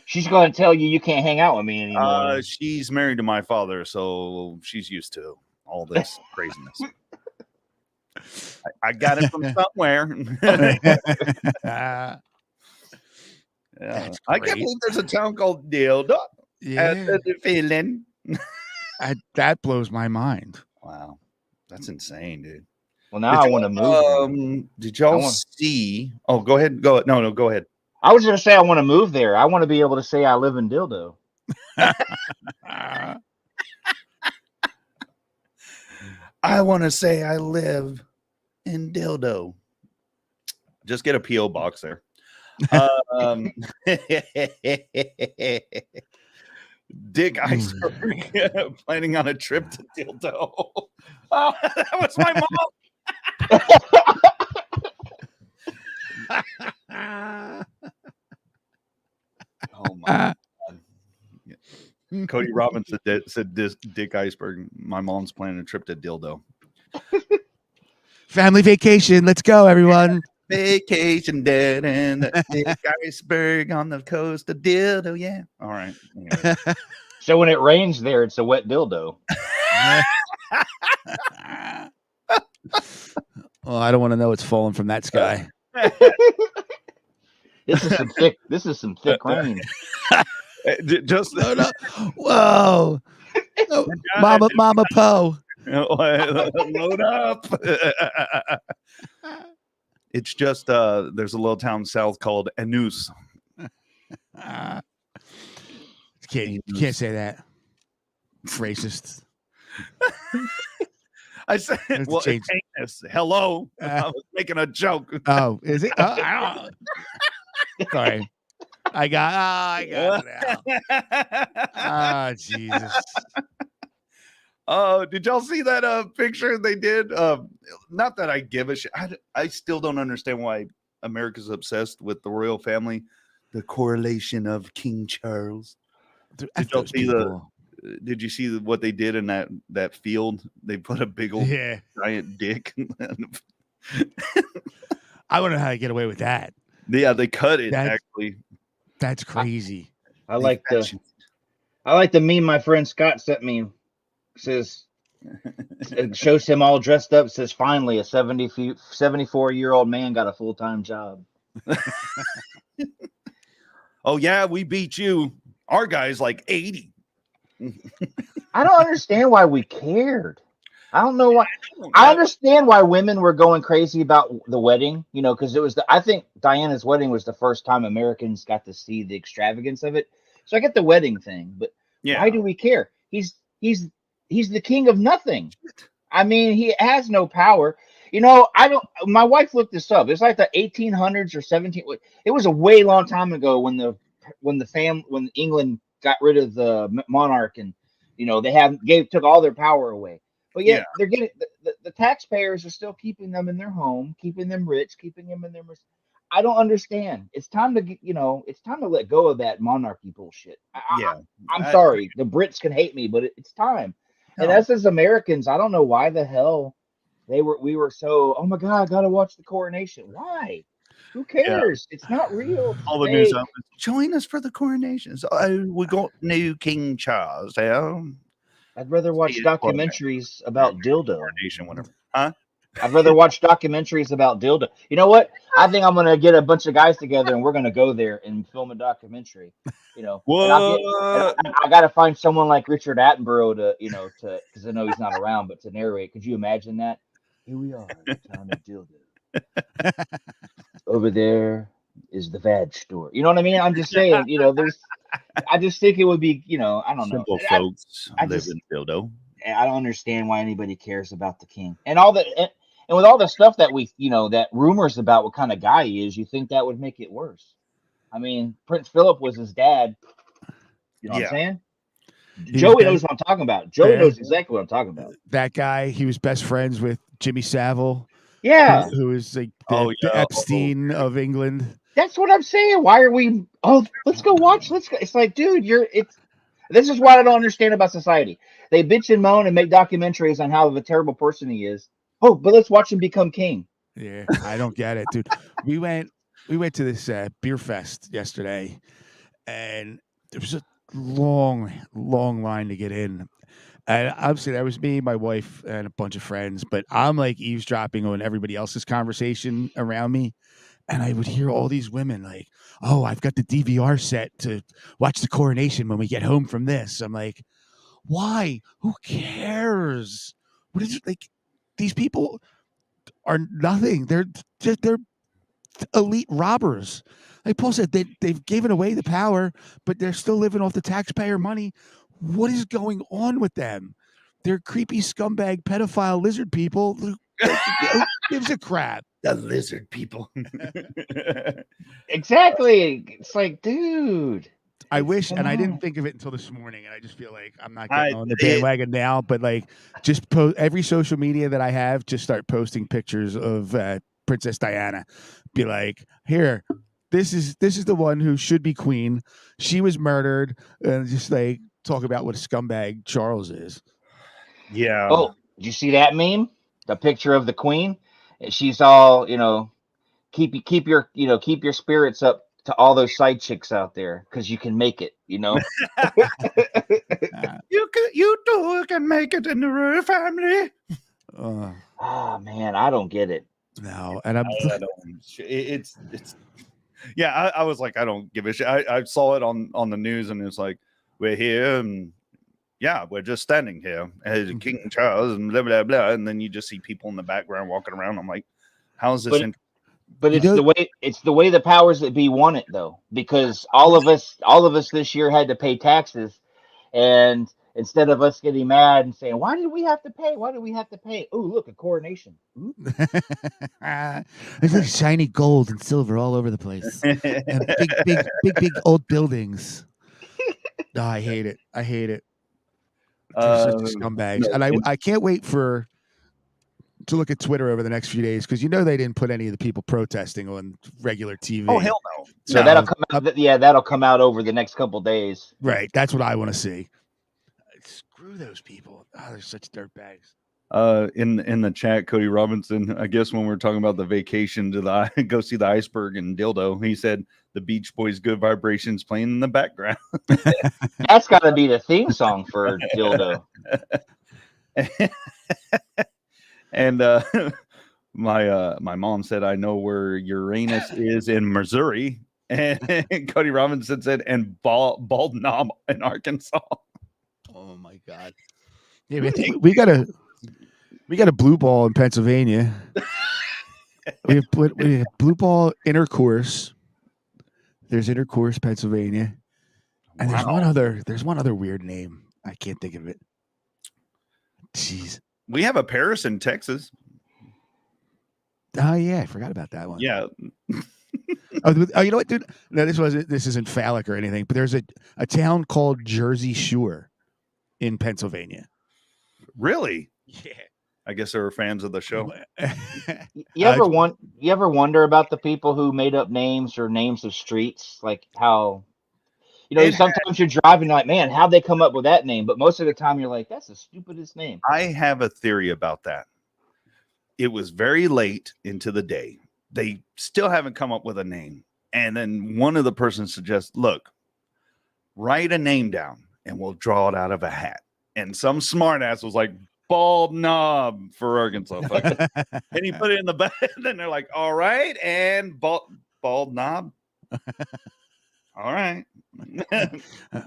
She's going to tell you can't hang out with me anymore. She's married to my father, so she's used to all this craziness. I got it from somewhere. Yeah. I can't believe there's a town called Dildo. Yeah. Feeling. That blows my mind. Wow. That's insane, dude. Well, now I want to move. Did y'all see? Oh, go ahead. Go. No, go ahead. I was going to say I want to move there. I want to be able to say I live in Dildo. I want to say I live in Dildo. Just get a P.O. box there. Dick Iceberg planning on a trip to Dildo. Oh, that was my mom. Oh my God. Cody Robinson said this Dick Iceberg. My mom's planning a trip to Dildo. Family vacation. Let's go, everyone. Vacation dead and the Dick Iceberg on the coast of Dildo. Yeah. All right. Anyway. So when it rains there, it's a wet dildo. Well, I don't want to know what's falling from that sky. This is some thick rain. Just whoa. Oh, Mama Poe. Load up. It's just there's a little town south called Anus. You can't say that. Racist. I said, well, it's anus. Hello. I was making a joke. Oh, is it? Sorry. I got it now. Oh, Jesus. Oh, did y'all see that picture they did? Not that I give a shit. I still don't understand why America's obsessed with the royal family. The correlation of King Charles. Did y'all see Did you see what they did in that field? They put a big old giant dick. I wonder how to get away with that. Yeah, they cut it actually. That's crazy. I like the meme my friend Scott sent me. Says it shows him all dressed up. Says finally a 74-year-old man got a full-time job. Oh yeah, we beat you. Our guy's like 80. I don't understand why we cared. I don't know why. I understand why women were going crazy about the wedding, because it was I think Diana's wedding was the first time Americans got to see the extravagance of it. So I get the wedding thing, but why do we care? He's the king of nothing. I mean, he has no power. I don't. My wife looked this up. It's like the 1800s or 17. It was a way long time ago when England got rid of the monarch and they took all their power away. But yet they're getting the taxpayers are still keeping them in their home, keeping them rich, keeping them in their. I don't understand. It's time to it's time to let go of that monarchy bullshit. I'm sorry, the Brits can hate me, but it's time. No. And us as Americans, I don't know why the hell we were so. Oh my God, I gotta watch the coronation. Why? Who cares? It's not real. All the news outlets join us for the coronation. So, we got new King Charles. I'd rather watch documentaries about dildo. Whatever. Huh? I'd rather watch documentaries about dildo. You know what? I think I'm gonna get a bunch of guys together and we're gonna go there and film a documentary. What? I gotta find someone like Richard Attenborough to because I know he's not around, but to narrate. Could you imagine that? Here we are, in the town of dildo. Over there is the vag store. You know what I mean? I'm just saying. I just think it would be. I don't know. Simple folks live in dildo. I don't understand why anybody cares about the king and all that. And with all the stuff that that rumors about what kind of guy he is, you think that would make it worse. I mean, Prince Philip was his dad. You know what I'm saying? Joey knows what I'm talking about. Joey knows exactly what I'm talking about. That guy, he was best friends with Jimmy Savile. Yeah. Who is like the Epstein of England. That's what I'm saying. Why are we? Oh, let's go watch. Let's go. It's like, dude, this is what I don't understand about society. They bitch and moan and make documentaries on how of a terrible person he is. Oh, but let's watch him become king. Yeah, I don't get it, dude. We went to this beer fest yesterday, and there was a long line to get in. And obviously, that was me, my wife, and a bunch of friends. But I'm like eavesdropping on everybody else's conversation around me. And I would hear all these women like, oh, I've got the DVR set to watch the coronation when we get home from this. I'm like, why? Who cares? What is it like? These people are nothing. They're elite robbers. Like Paul said, they've given away the power, but they're still living off the taxpayer money. What is going on with them? They're creepy scumbag pedophile lizard people. Who gives a crap? The lizard people. Exactly. It's like, dude. I wish, and I didn't think of it until this morning, and I just feel like I'm not getting on the bandwagon now, but like just every social media that I have, just start posting pictures of Princess Diana. Be like, here, this is the one who should be queen. She was murdered, and just like talk about what a scumbag Charles is. Yeah. Oh, did you see that meme? The picture of the queen? She's all, keep your spirits up to all those side chicks out there because you can make it, You too can make it in the royal family. Oh man, I don't get it. No, and it's yeah. I was like, I don't give a shit. I saw it on the news, and it's like, we're here, and yeah, we're just standing here as King Charles, and blah blah blah, and then you just see people in the background walking around. I'm like, how is this? But it's the way the powers that be want it though, because all of us this year had to pay taxes, and instead of us getting mad and saying, why did we have to pay? Why do we have to pay? Oh, look, a coronation. There's like shiny gold and silver all over the place. And big old buildings. Oh, I hate it. Scumbags. And I can't wait to look at Twitter over the next few days because they didn't put any of the people protesting on regular TV. Oh hell no! So that'll come out. Yeah, that'll come out over the next couple days. Right, that's what I want to see. Screw those people. Oh, they're such dirtbags. In the chat, Cody Robinson, I guess when we're talking about the vacation to the go see the iceberg and dildo, he said the Beach Boys Good Vibrations playing in the background. That's got to be the theme song for dildo. And my mom said, I know where Uranus is in Missouri. And Cody Robinson said, and Bald Knob in Arkansas. Oh my God. Yeah, I think we got a blue ball in Pennsylvania. we have blue ball intercourse. There's intercourse, Pennsylvania. And there's one other weird name. I can't think of it. Jeez. We have a Paris in Texas. Oh yeah, I forgot about that one. Yeah. Oh, you know what, dude? No, this isn't phallic or anything, but there's a town called Jersey Shore in Pennsylvania. Really? Yeah. I guess they were fans of the show. You ever wonder about the people who made up names or names of streets? Like how, sometimes you're driving like, man, how'd they come up with that name? But most of the time you're like, that's the stupidest name. I have a theory about that. It was very late into the day. They still haven't come up with a name. And then one of the persons suggests, look, write a name down and we'll draw it out of a hat. And some smart ass was like, Bald Knob for Arkansas. And he put it in the back. And then they're like, all right. And bald Knob. All right.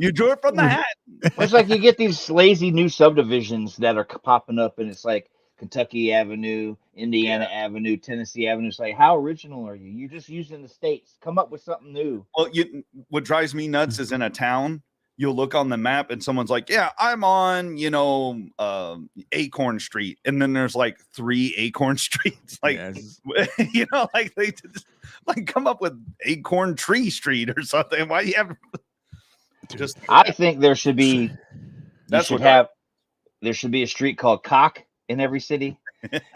You drew it from the hat. It's like you get these lazy new subdivisions that are popping up, and it's like Kentucky Avenue, Indiana Avenue, Tennessee Avenue. It's like, how original are you? You're just using the states. Come up with something new. Well, what drives me nuts is in a town, you'll look on the map and someone's like, yeah, I'm on, Acorn Street. And then there's like 3 Acorn Streets. Like, yes. Like they just come up with Acorn Tree Street or something. Why do you have just? I think there should be, there should be a street called Cock in every city.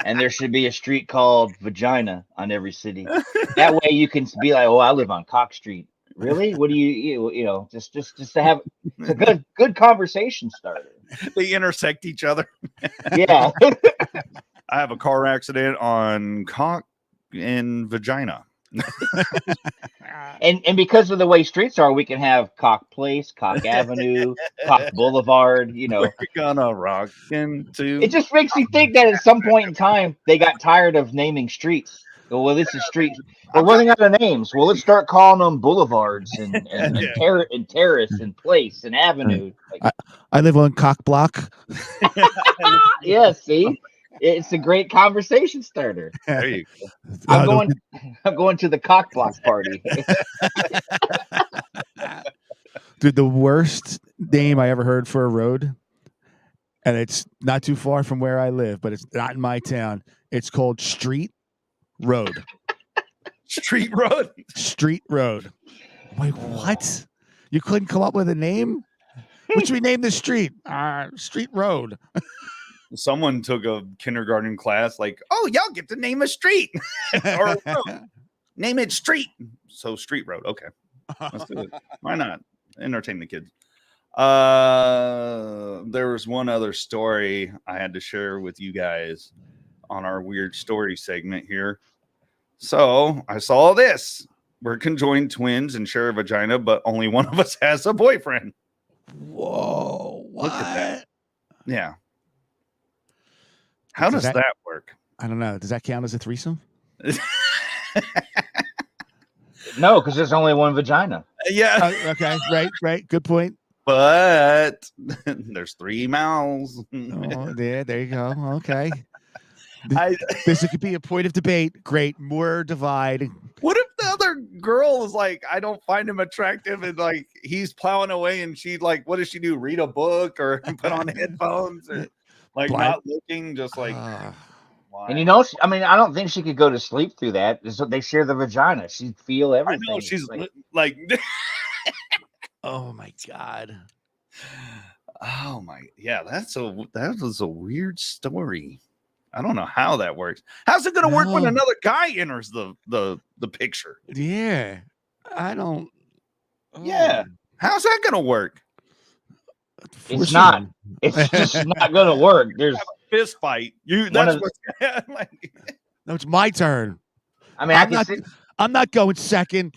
And there should be a street called Vagina on every city. That way you can be like, oh, I live on Cock Street. Really? What do you just to have a good conversation starter. They intersect each other. Yeah. I have a car accident on Cock and Vagina. and because of the way streets are, we can have Cock Place, Cock Avenue, Cock Boulevard, We're gonna rock into. It just makes me think that at some point in time they got tired of naming streets. Well, this is street. We're running out of names. Well, let's start calling them boulevards and terrace and place and avenue. I live on Cock Block. Yeah, see, it's a great conversation starter. There you go. I'm going to the Cock Block party. Dude, the worst name I ever heard for a road, and it's not too far from where I live, but it's not in my town. It's called Street Road. Street Road. Street Road. Wait, what? You couldn't come up with a name? What should we name this street? Street Road. Someone took a kindergarten class like, oh, y'all get to name a street. Or a road. Name it Street. So Street Road. Okay. Let's do it. Why not? Entertain the kids. There was one other story I had to share with you guys on our weird story segment here. So I saw this. We're conjoined twins and share a vagina, but only one of us has a boyfriend. Whoa. What? Look at that. Yeah. How does that work? I don't know. Does that count as a threesome? No, because there's only one vagina. Yeah. Okay. Right. Good point. But there's 3 mouths. Oh, there you go. Okay. This could be a point of debate. Great. More divide. What if the other girl is like, I don't find him attractive, and like he's plowing away and she like, what does she do? Read a book or put on headphones or like not looking, just like why? And I don't think she could go to sleep through that. They share the vagina. She'd feel everything. I know she's like oh my God. Oh my, yeah, that was a weird story. I don't know how that works. How's it going to work when another guy enters the picture? Yeah, I don't. Oh. Yeah, how's that going to work? It's not. It's just not going to work. fist fight. One That's of what. Like, No, it's my turn. I mean, I'm not going second.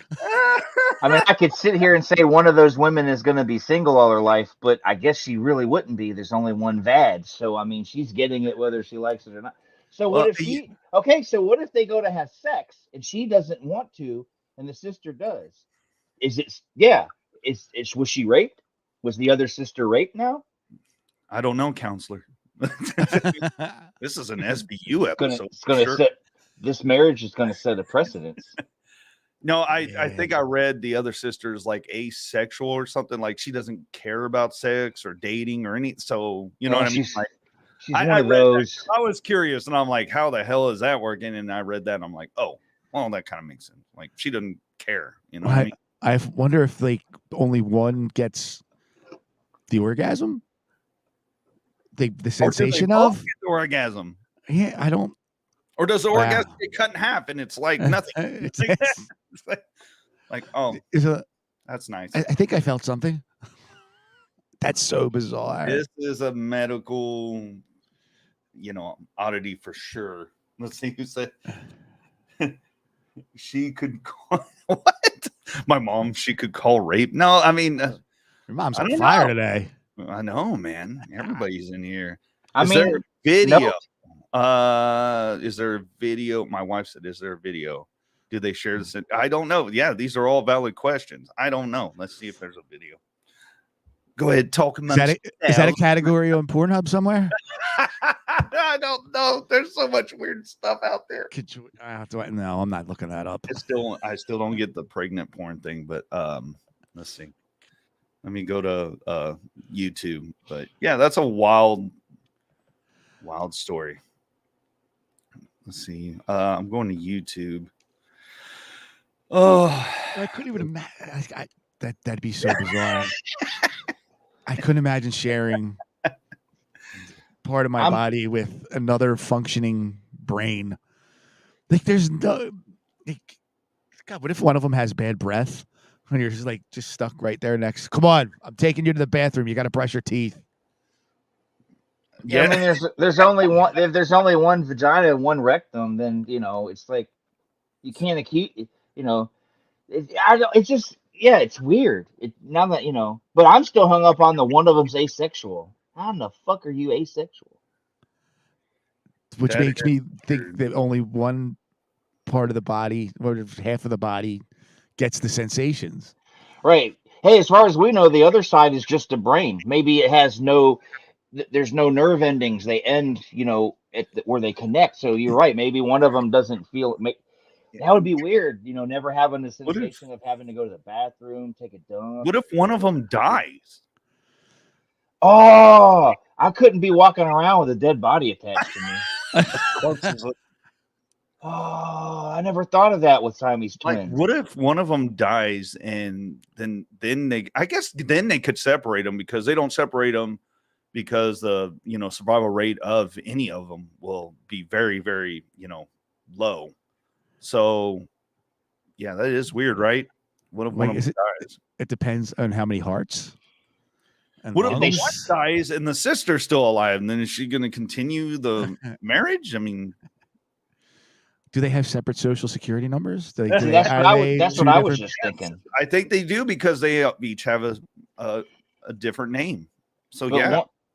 I mean, I could sit here and say one of those women is going to be single all her life, but I guess she really wouldn't be. There's only one VAD, so I mean, she's getting it whether she likes it or not. So what Well, if she? Okay, so what if they go to have sex and she doesn't want to, and the sister does? Is it? Yeah. Was she raped? Was the other sister raped? Now I don't know, counselor. This is an SBU episode. it's gonna set. This marriage is going to set a precedence. No, I think I read the other sister is like asexual or something. Like she doesn't care about sex or dating or any. So you know what I mean? Like, she's one of those. I was curious, and I'm like, how the hell is that working? And I read that, and I'm like, oh, well, that kind of makes sense. Like she doesn't care. You know what I mean? I wonder if like only one gets the orgasm, the sensation of the orgasm. Yeah, I don't. Or does the orgasm get cut in half and it's like nothing? It's like, oh, that's nice. I think I felt something. That's so bizarre. This is a medical, oddity for sure. Let's see who said she could call what? My mom, she could call rape. No, I mean, your mom's on fire today. I know, man. Everybody's in here. Is there a video? No. Is there a video? My wife said, is there a video? Do they share this? I don't know. Yeah, these are all valid questions. I don't know. Let's see if there's a video. Go ahead, talk about it. Is that a category on Pornhub somewhere? I don't know. There's so much weird stuff out there. No, I'm not looking that up. I still don't get the pregnant porn thing, but let's see. Let me go to YouTube. But yeah, that's a wild story. Let's see. I'm going to YouTube. Oh, I couldn't even imagine. That'd be so bizarre. I couldn't imagine sharing part of my body with another functioning brain. Like, there's no. God, what if one of them has bad breath? And you're just stuck right there next. Come on, I'm taking you to the bathroom. You got to brush your teeth. Yeah, I mean, there's only one. If there's only one vagina and one rectum, then it's like you can't accuse. It's just it's weird. Now that but I'm still hung up on the one of them's asexual. How in the fuck are you asexual? Which makes me think that only one part of the body, or half of the body, gets the sensations. Right. Hey, as far as we know, the other side is just a brain. Maybe it has there's no nerve endings. They end, where they connect. So you're right. Maybe one of them doesn't feel it. That would be weird, never having the sensation of having to go to the bathroom, take a dump. What if one of them dies? Oh, I couldn't be walking around with a dead body attached to me. Oh, I never thought of that with Siamese twins. Like, what if one of them dies and then they? I guess then they could separate them, because they don't separate them because the survival rate of any of them will be very, very low. So yeah, that is weird, right? What if one of them dies? It depends on how many hearts. And what if the one dies and the sister's still alive? And then is she going to continue the marriage? I mean, do they have separate social security numbers? That's what I was just thinking. I think they do, because they each have a different name. So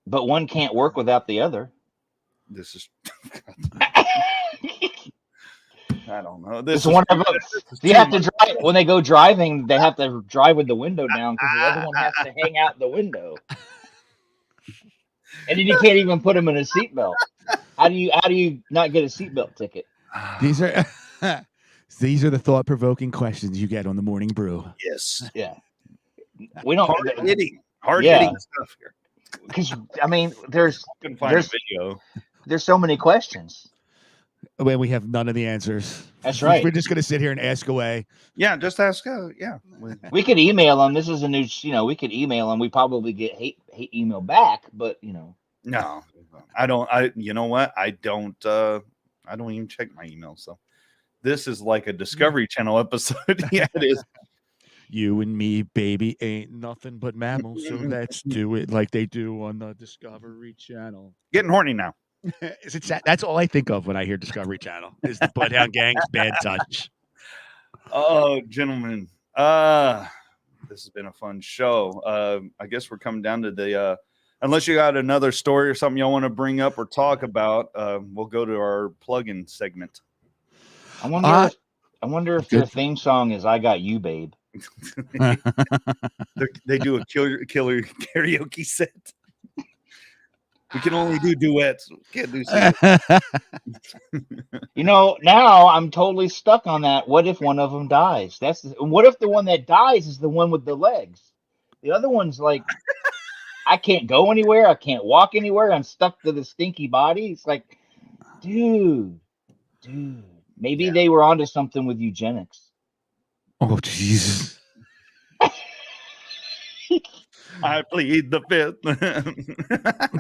but one can't work without the other. This is. I don't know. This is one of them. You have to drive when they go driving. They have to drive with the window down, because the other one has to hang out the window. And then you can't even put them in a seatbelt. How do you not get a seatbelt ticket? These are the thought-provoking questions you get on the Morning Brew. Yes. Yeah. We don't hard hitting stuff here. Because I mean, there's video. There's so many questions. When we have none of the answers. That's right. We're just going to sit here and ask away. Yeah, just ask. Yeah. We could email them. This is a new, we could email them. We probably get hate email back, but No, I don't. You know what? I don't even check my email. So this is like a Discovery Channel episode. Yeah, it is. You and me, baby, ain't nothing but mammals. So let's do it like they do on the Discovery Channel. Getting horny now. Is it sad? That's all I think of when I hear Discovery Channel is the Bloodhound Gang's Bad Touch. Oh, gentlemen, this has been a fun show. I guess we're coming down to the unless you got another story or something y'all want to bring up or talk about, we'll go to our plug-in segment. I wonder if their theme song is "I Got You, Babe." They do a killer karaoke set. We can only do duets. Can't do singles. Now I'm totally stuck on that. What if one of them dies? What if the one that dies is the one with the legs? The other one's like, I can't go anywhere. I can't walk anywhere. I'm stuck to the stinky body. It's like, dude. Maybe they were onto something with eugenics. Oh, Jesus. I plead the fifth.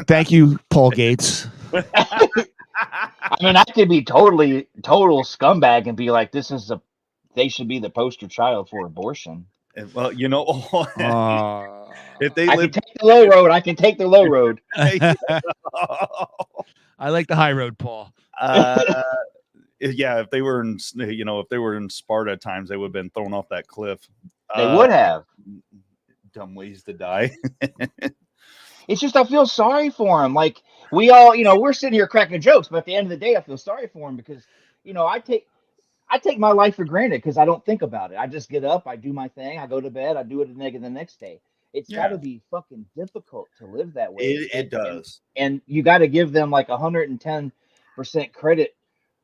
Thank you, Paul Gates. I mean, I could be total scumbag and be like, they should be the poster child for abortion. Well, if they I can take the low road. I can take the low road. I like the high road, Paul. Yeah, if they were in Sparta times, they would have been thrown off that cliff. They would have. Dumb ways to die. It's just I feel sorry for him. Like we all, we're sitting here cracking jokes, but at the end of the day, I feel sorry for him because I take my life for granted because I don't think about it. I just get up, I do my thing, I go to bed, I do it the next day. It's got to be fucking difficult to live that way. It does, and you got to give them like 110% credit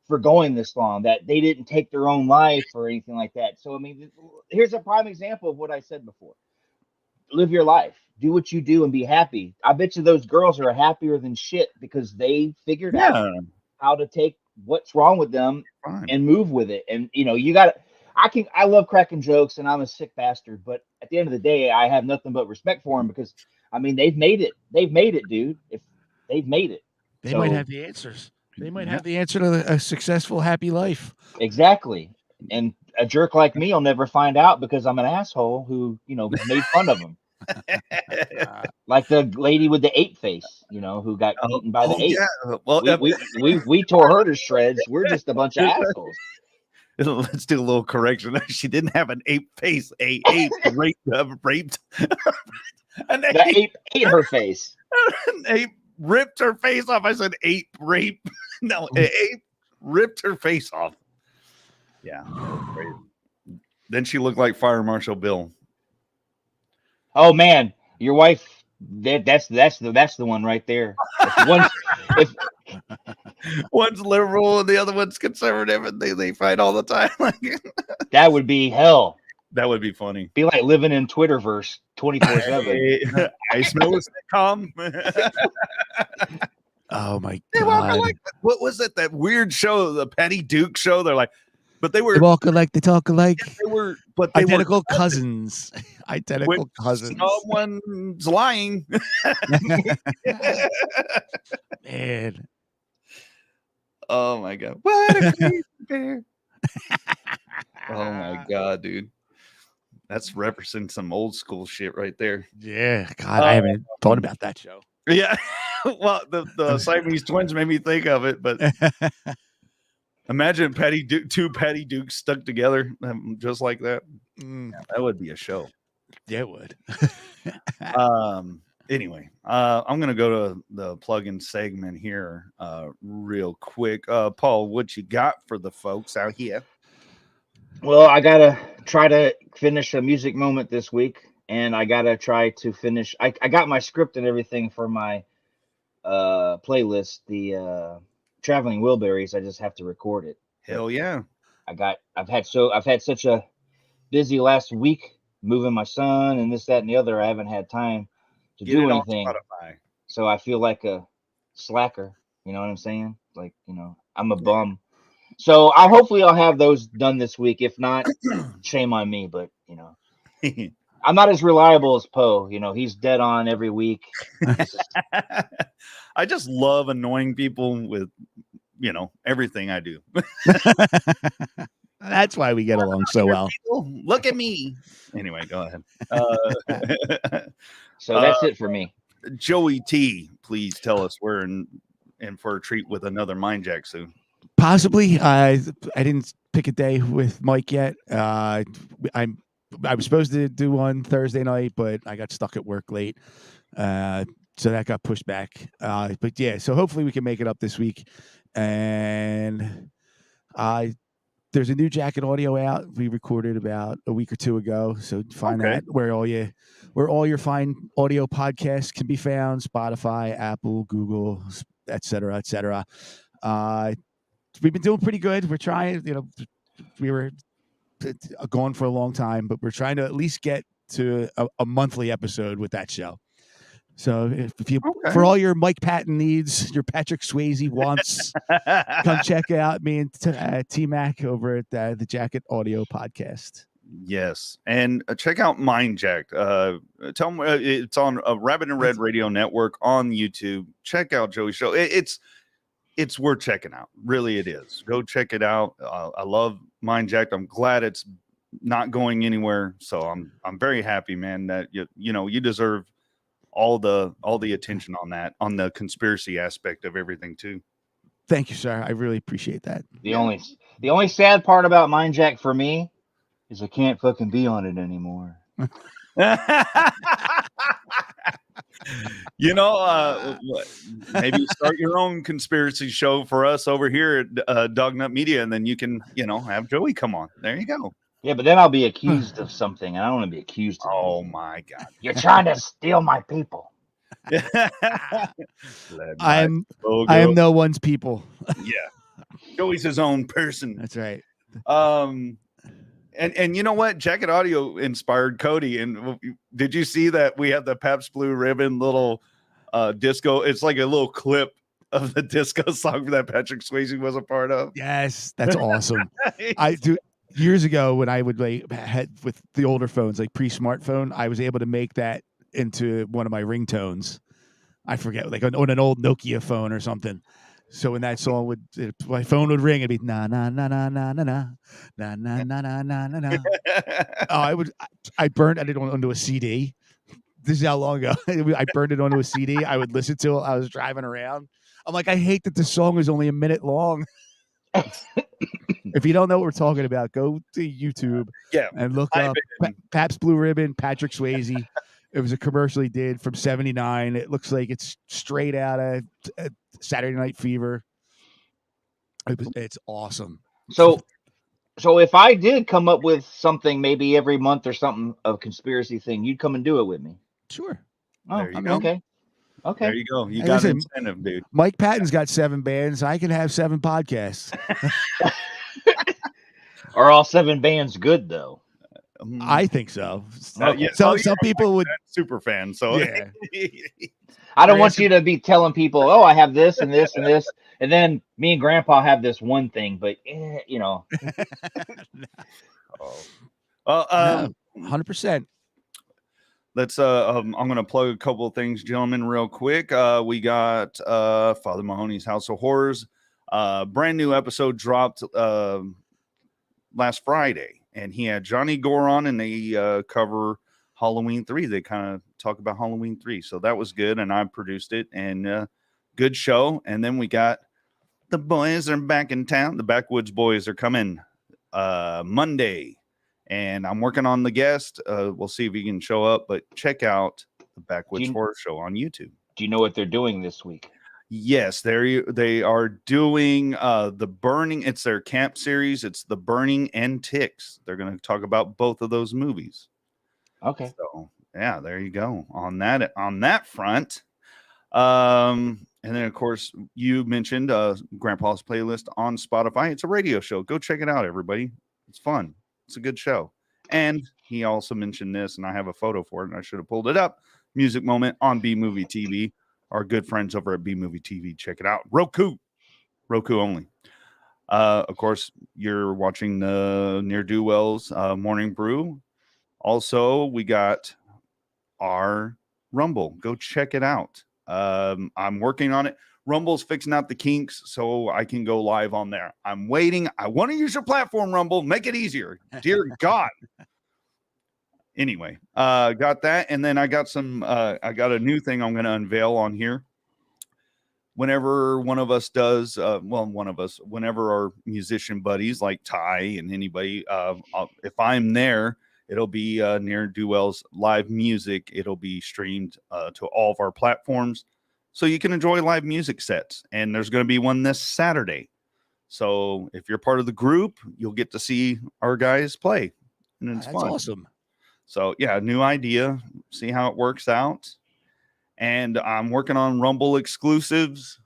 for going this long. That they didn't take their own life or anything like that. So I mean, here's a prime example of what I said before. Live your life, do what you do, and be happy. I bet you those girls are happier than shit because they figured out how to take what's wrong with them and move with it. And you got to. I love cracking jokes, and I'm a sick bastard. But at the end of the day, I have nothing but respect for them because I mean they've made it. They've made it, dude. If they've made it, they might have the answers. They might have the answer to a successful, happy life. Exactly. And a jerk like me will never find out because I'm an asshole who, made fun of him. Like the lady with the ape face, who got eaten by the ape. Yeah. Well, we tore her to shreds. We're just a bunch of assholes. Let's do a little correction. She didn't have an ape face. An ape raped. An ape ate her face. An ape ripped her face off. I said ape rape. No, an ape ripped her face off. Yeah, that was crazy. Then she looked like Fire Marshal Bill. Oh man, your wife. That's the one right there. One's liberal and the other one's conservative, and they fight all the time. That would be hell. That would be funny. Be like living in Twitterverse 24/7. I smell a sitcom. Oh my god! What was it? That weird show, the Patty Duke show. They're like, but they were they walk alike, they talk alike. Yeah, they were identical cousins. Identical cousins. Someone's lying. Man. Oh my god! What a crazy bear! Oh my god, dude. That's representing some old school shit right there. Yeah, God, I haven't thought about that show. Yeah, well, the Siamese twins made me think of it, but imagine two Patty Dukes stuck together just like that. Yeah, that would be a show. Yeah, it would. Anyway, I'm gonna go to the plug-in segment here real quick. Paul, what you got for the folks out here? Well, I gotta try to finish a music moment this week, and I gotta try to finish. I got my script and everything for my playlist, the Traveling Wilburys. I just have to record it. Hell yeah! I've had such a busy last week moving my son and this, that, and the other. I haven't had time to do anything. So I feel like a slacker. You know what I'm saying? Like, I'm a bum. So hopefully I'll have those done this week. If not, shame on me. But I'm not as reliable as Poe. He's dead on every week. I just love annoying people with, everything I do. That's why we get along so well. Look at me. Anyway, go ahead. So that's it for me. Joey T, please tell us where and in for a treat with another Mind Jack soon. Possibly. I didn't pick a day with Mike yet. I was supposed to do one Thursday night, but I got stuck at work late. So that got pushed back. But yeah, so hopefully we can make it up this week. And there's a new Jacket audio out. We recorded about a week or two ago. So find that where all your fine audio podcasts can be found: Spotify, Apple, Google, et cetera, et cetera. We've been doing pretty good. We're trying, we were gone for a long time, but we're trying to at least get to a monthly episode with that show. So if you, for all your Mike Patton needs, your Patrick Swayze wants, come check out me and T-Mac over at the Jacket Audio Podcast. Yes, and check out Mind Jack. Tell them it's on Rabbit and Red Radio Network on YouTube. Check out Joey's show. It's worth checking out. Really, it is. Go check it out. I love Mind Jack. I'm glad it's not going anywhere. So I'm very happy, man, that you deserve all the attention on that, on the conspiracy aspect of everything too. Thank you, sir. I really appreciate that. The only sad part about Mind Jack for me is I can't fucking be on it anymore. Maybe start your own conspiracy show for us over here at Dognut Media, and then you can, have Joey come on. There you go. Yeah, but then I'll be accused of something, and I don't want to be accused of Oh anything. my God. You're trying to steal my people. I am no one's people. Yeah. Joey's his own person. That's right. And you know what? Jacket Audio inspired Cody. And did you see that we have the Pabst Blue Ribbon little disco? It's like a little clip of the disco song that Patrick Swayze was a part of. Yes, that's awesome. I do. Years ago, when I would had with the older phones, like pre-smartphone, I was able to make that into one of my ringtones. I forget, like on an old Nokia phone or something. So when that song my phone would ring, it'd be na na na na na na na na na na na na na na. Oh, I burned it onto a CD. This is how long ago I burned it onto a CD. I would listen to it. I was driving around. I'm like, I hate that the song is only a minute long. If you don't know what we're talking about, go to YouTube and look up Pabst Blue Ribbon, Patrick Swayze. It was a commercial he did from '79. It looks like it's straight out of Saturday Night Fever. It's awesome. So if I did come up with something maybe every month or something, a conspiracy thing, you'd come and do it with me. Sure. Oh, okay. There you go. You got an incentive, dude. Mike Patton's got 7 bands. I can have 7 podcasts. Are all 7 bands good though? I think so. Yeah. So some people would super fan. So yeah. I don't want you to be telling people, oh, I have this and this and this, and then me and Grandpa have this one thing, but 100%. Let's I'm gonna plug a couple of things, gentlemen, real quick. We got Father Mahoney's House of Horrors. Brand new episode dropped last Friday, and he had Johnny Gore on, and they cover Halloween 3. They kind of talk about Halloween 3, so that was good, and I produced it, and good show. And then we got the boys are back in town. The Backwoods Boys are coming Monday. And I'm working on the guest. We'll see if he can show up, but check out the Backwoods Horror Show on YouTube. Do you know what they're doing this week? Yes, they are doing The Burning. It's their camp series. It's The Burning and Ticks. They're going to talk about both of those movies. Okay. So yeah, there you go on that front. And then of course you mentioned Grandpa's Playlist on Spotify. It's a radio show. Go check it out, everybody. It's fun. It's a good show. And he also mentioned this, and I have a photo for it, and I should have pulled it up. Music Moment on B Movie TV. Our good friends over at B Movie TV. Check it out. Roku only. Of course, you're watching the Near Do Wells Morning Brew. Also, we got our Rumble. Go check it out. I'm working on it. Rumble's fixing out the kinks so I can go live on there. I'm waiting. I want to use your platform, Rumble. Make it easier. Dear God. Anyway, got that. And then I got I got a new thing I'm going to unveil on here. whenever one of us does, whenever our musician buddies like Ty and anybody, if I'm there, it'll be near Duell's live music. It'll be streamed to all of our platforms, so you can enjoy live music sets. And there's going to be one this Saturday. So if you're part of the group, you'll get to see our guys play, and it's That's fun. awesome. So yeah, new idea. See how it works out. And I'm working on Rumble exclusives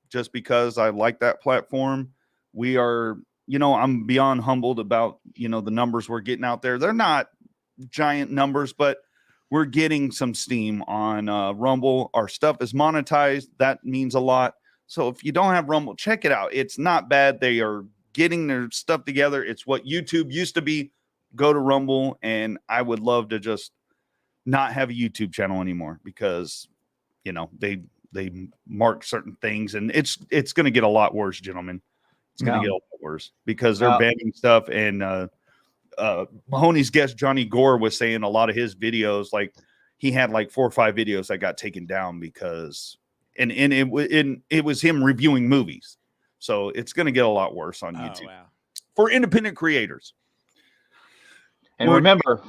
just because I like that platform. We are, I'm beyond humbled about, the numbers we're getting out there. They're not giant numbers, but we're getting some steam on Rumble. Our stuff is monetized. That means a lot. So if you don't have Rumble, check it out. It's not bad. They are getting their stuff together. It's what YouTube used to be. Go to Rumble, and I would love to just not have a YouTube channel anymore because, they mark certain things, and it's going to get a lot worse, gentlemen. It's going to get a lot worse because they're banning stuff. And Mahoney's guest Johnny Gore was saying a lot of his videos, like he had like 4 or 5 videos that got taken down because, and it was him reviewing movies. So it's going to get a lot worse on YouTube for independent creators. And remember,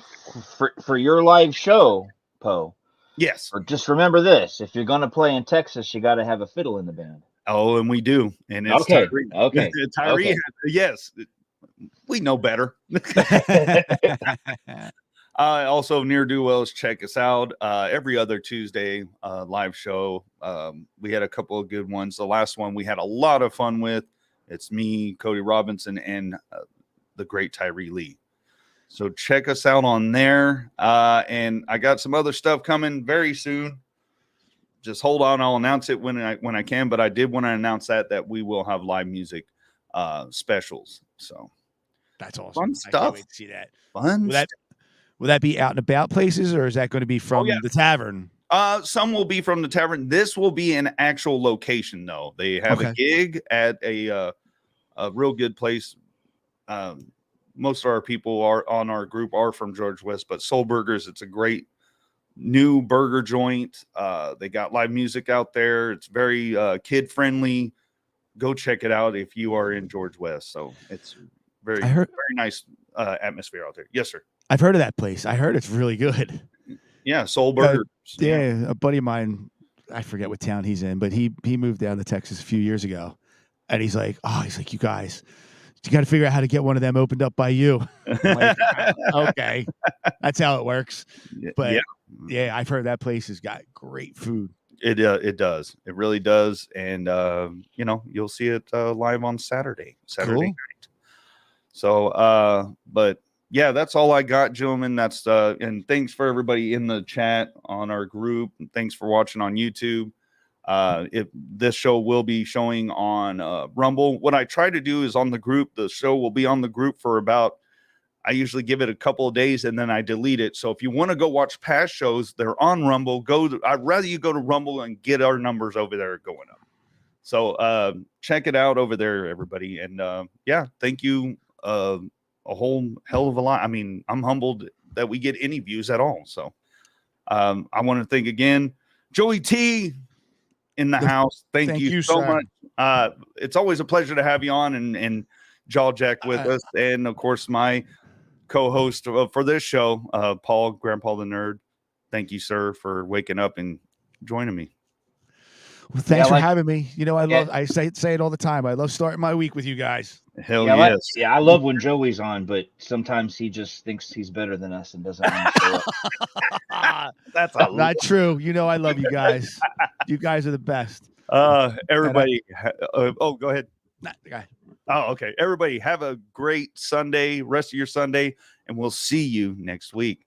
for your live show, Poe. Yes. Or just remember this: if you're going to play in Texas, you got to have a fiddle in the band. Oh, and we do. And it's okay. Tyree. Okay. Tyree. Okay. Yes. We know better. Also, near Duell's, check us out every other Tuesday live show. We had a couple of good ones. The last one we had a lot of fun with. It's me, Cody Robinson, and the great Tyree Lee. So check us out on there. And I got some other stuff coming very soon. Just hold on. I'll announce it when I can. But I did want to announce that we will have live music specials. So that's awesome. Fun stuff. I can't wait to see that. Fun stuff. Will that be out and about places, or is that going to be from the tavern? Some will be from the tavern. This will be an actual location, though. They have a gig at a real good place. Most of our people on our group are from George West, but Soul Burgers, it's a great new burger joint. They got live music out there. It's very kid friendly. Go check it out if you are in George West. So it's very nice atmosphere out there. Yes, sir. I've heard of that place. I heard it's really good. Yeah, Soul Burgers. Yeah, a buddy of mine, I forget what town he's in, but he moved down to Texas a few years ago, and he's like, you guys, you got to figure out how to get one of them opened up by you. I'm like, okay, that's how it works. But yeah, I've heard that place has got great food. It does. It really does. And you'll see it live on Saturday night. So but yeah, that's all I got, gentlemen. That's and thanks for everybody in the chat on our group. And thanks for watching on YouTube. If this show will be showing on Rumble. What I try to do is on the group, the show will be on the group for I usually give it a couple of days and then I delete it. So if you want to go watch past shows, they're on Rumble. I'd rather you go to Rumble and get our numbers over there going up. So check it out over there, everybody. And thank you a whole hell of a lot. I mean, I'm humbled that we get any views at all. So I want to thank again, Joey T in the house. Thank you so much. It's always a pleasure to have you on and Jaw Jack with us. And of course, my co-host for this show, Paul, Grandpa the Nerd. Thank you, sir, for waking up and joining me. Well, thanks for having me. I say it all the time. I love starting my week with you guys. Hell yes. I love when Joey's on, but sometimes he just thinks he's better than us and doesn't want to show up. That's not true. I love you guys. You guys are the best. Everybody. Go ahead. Nah, guy. Oh, okay. Everybody have a great Sunday, rest of your Sunday, and we'll see you next week.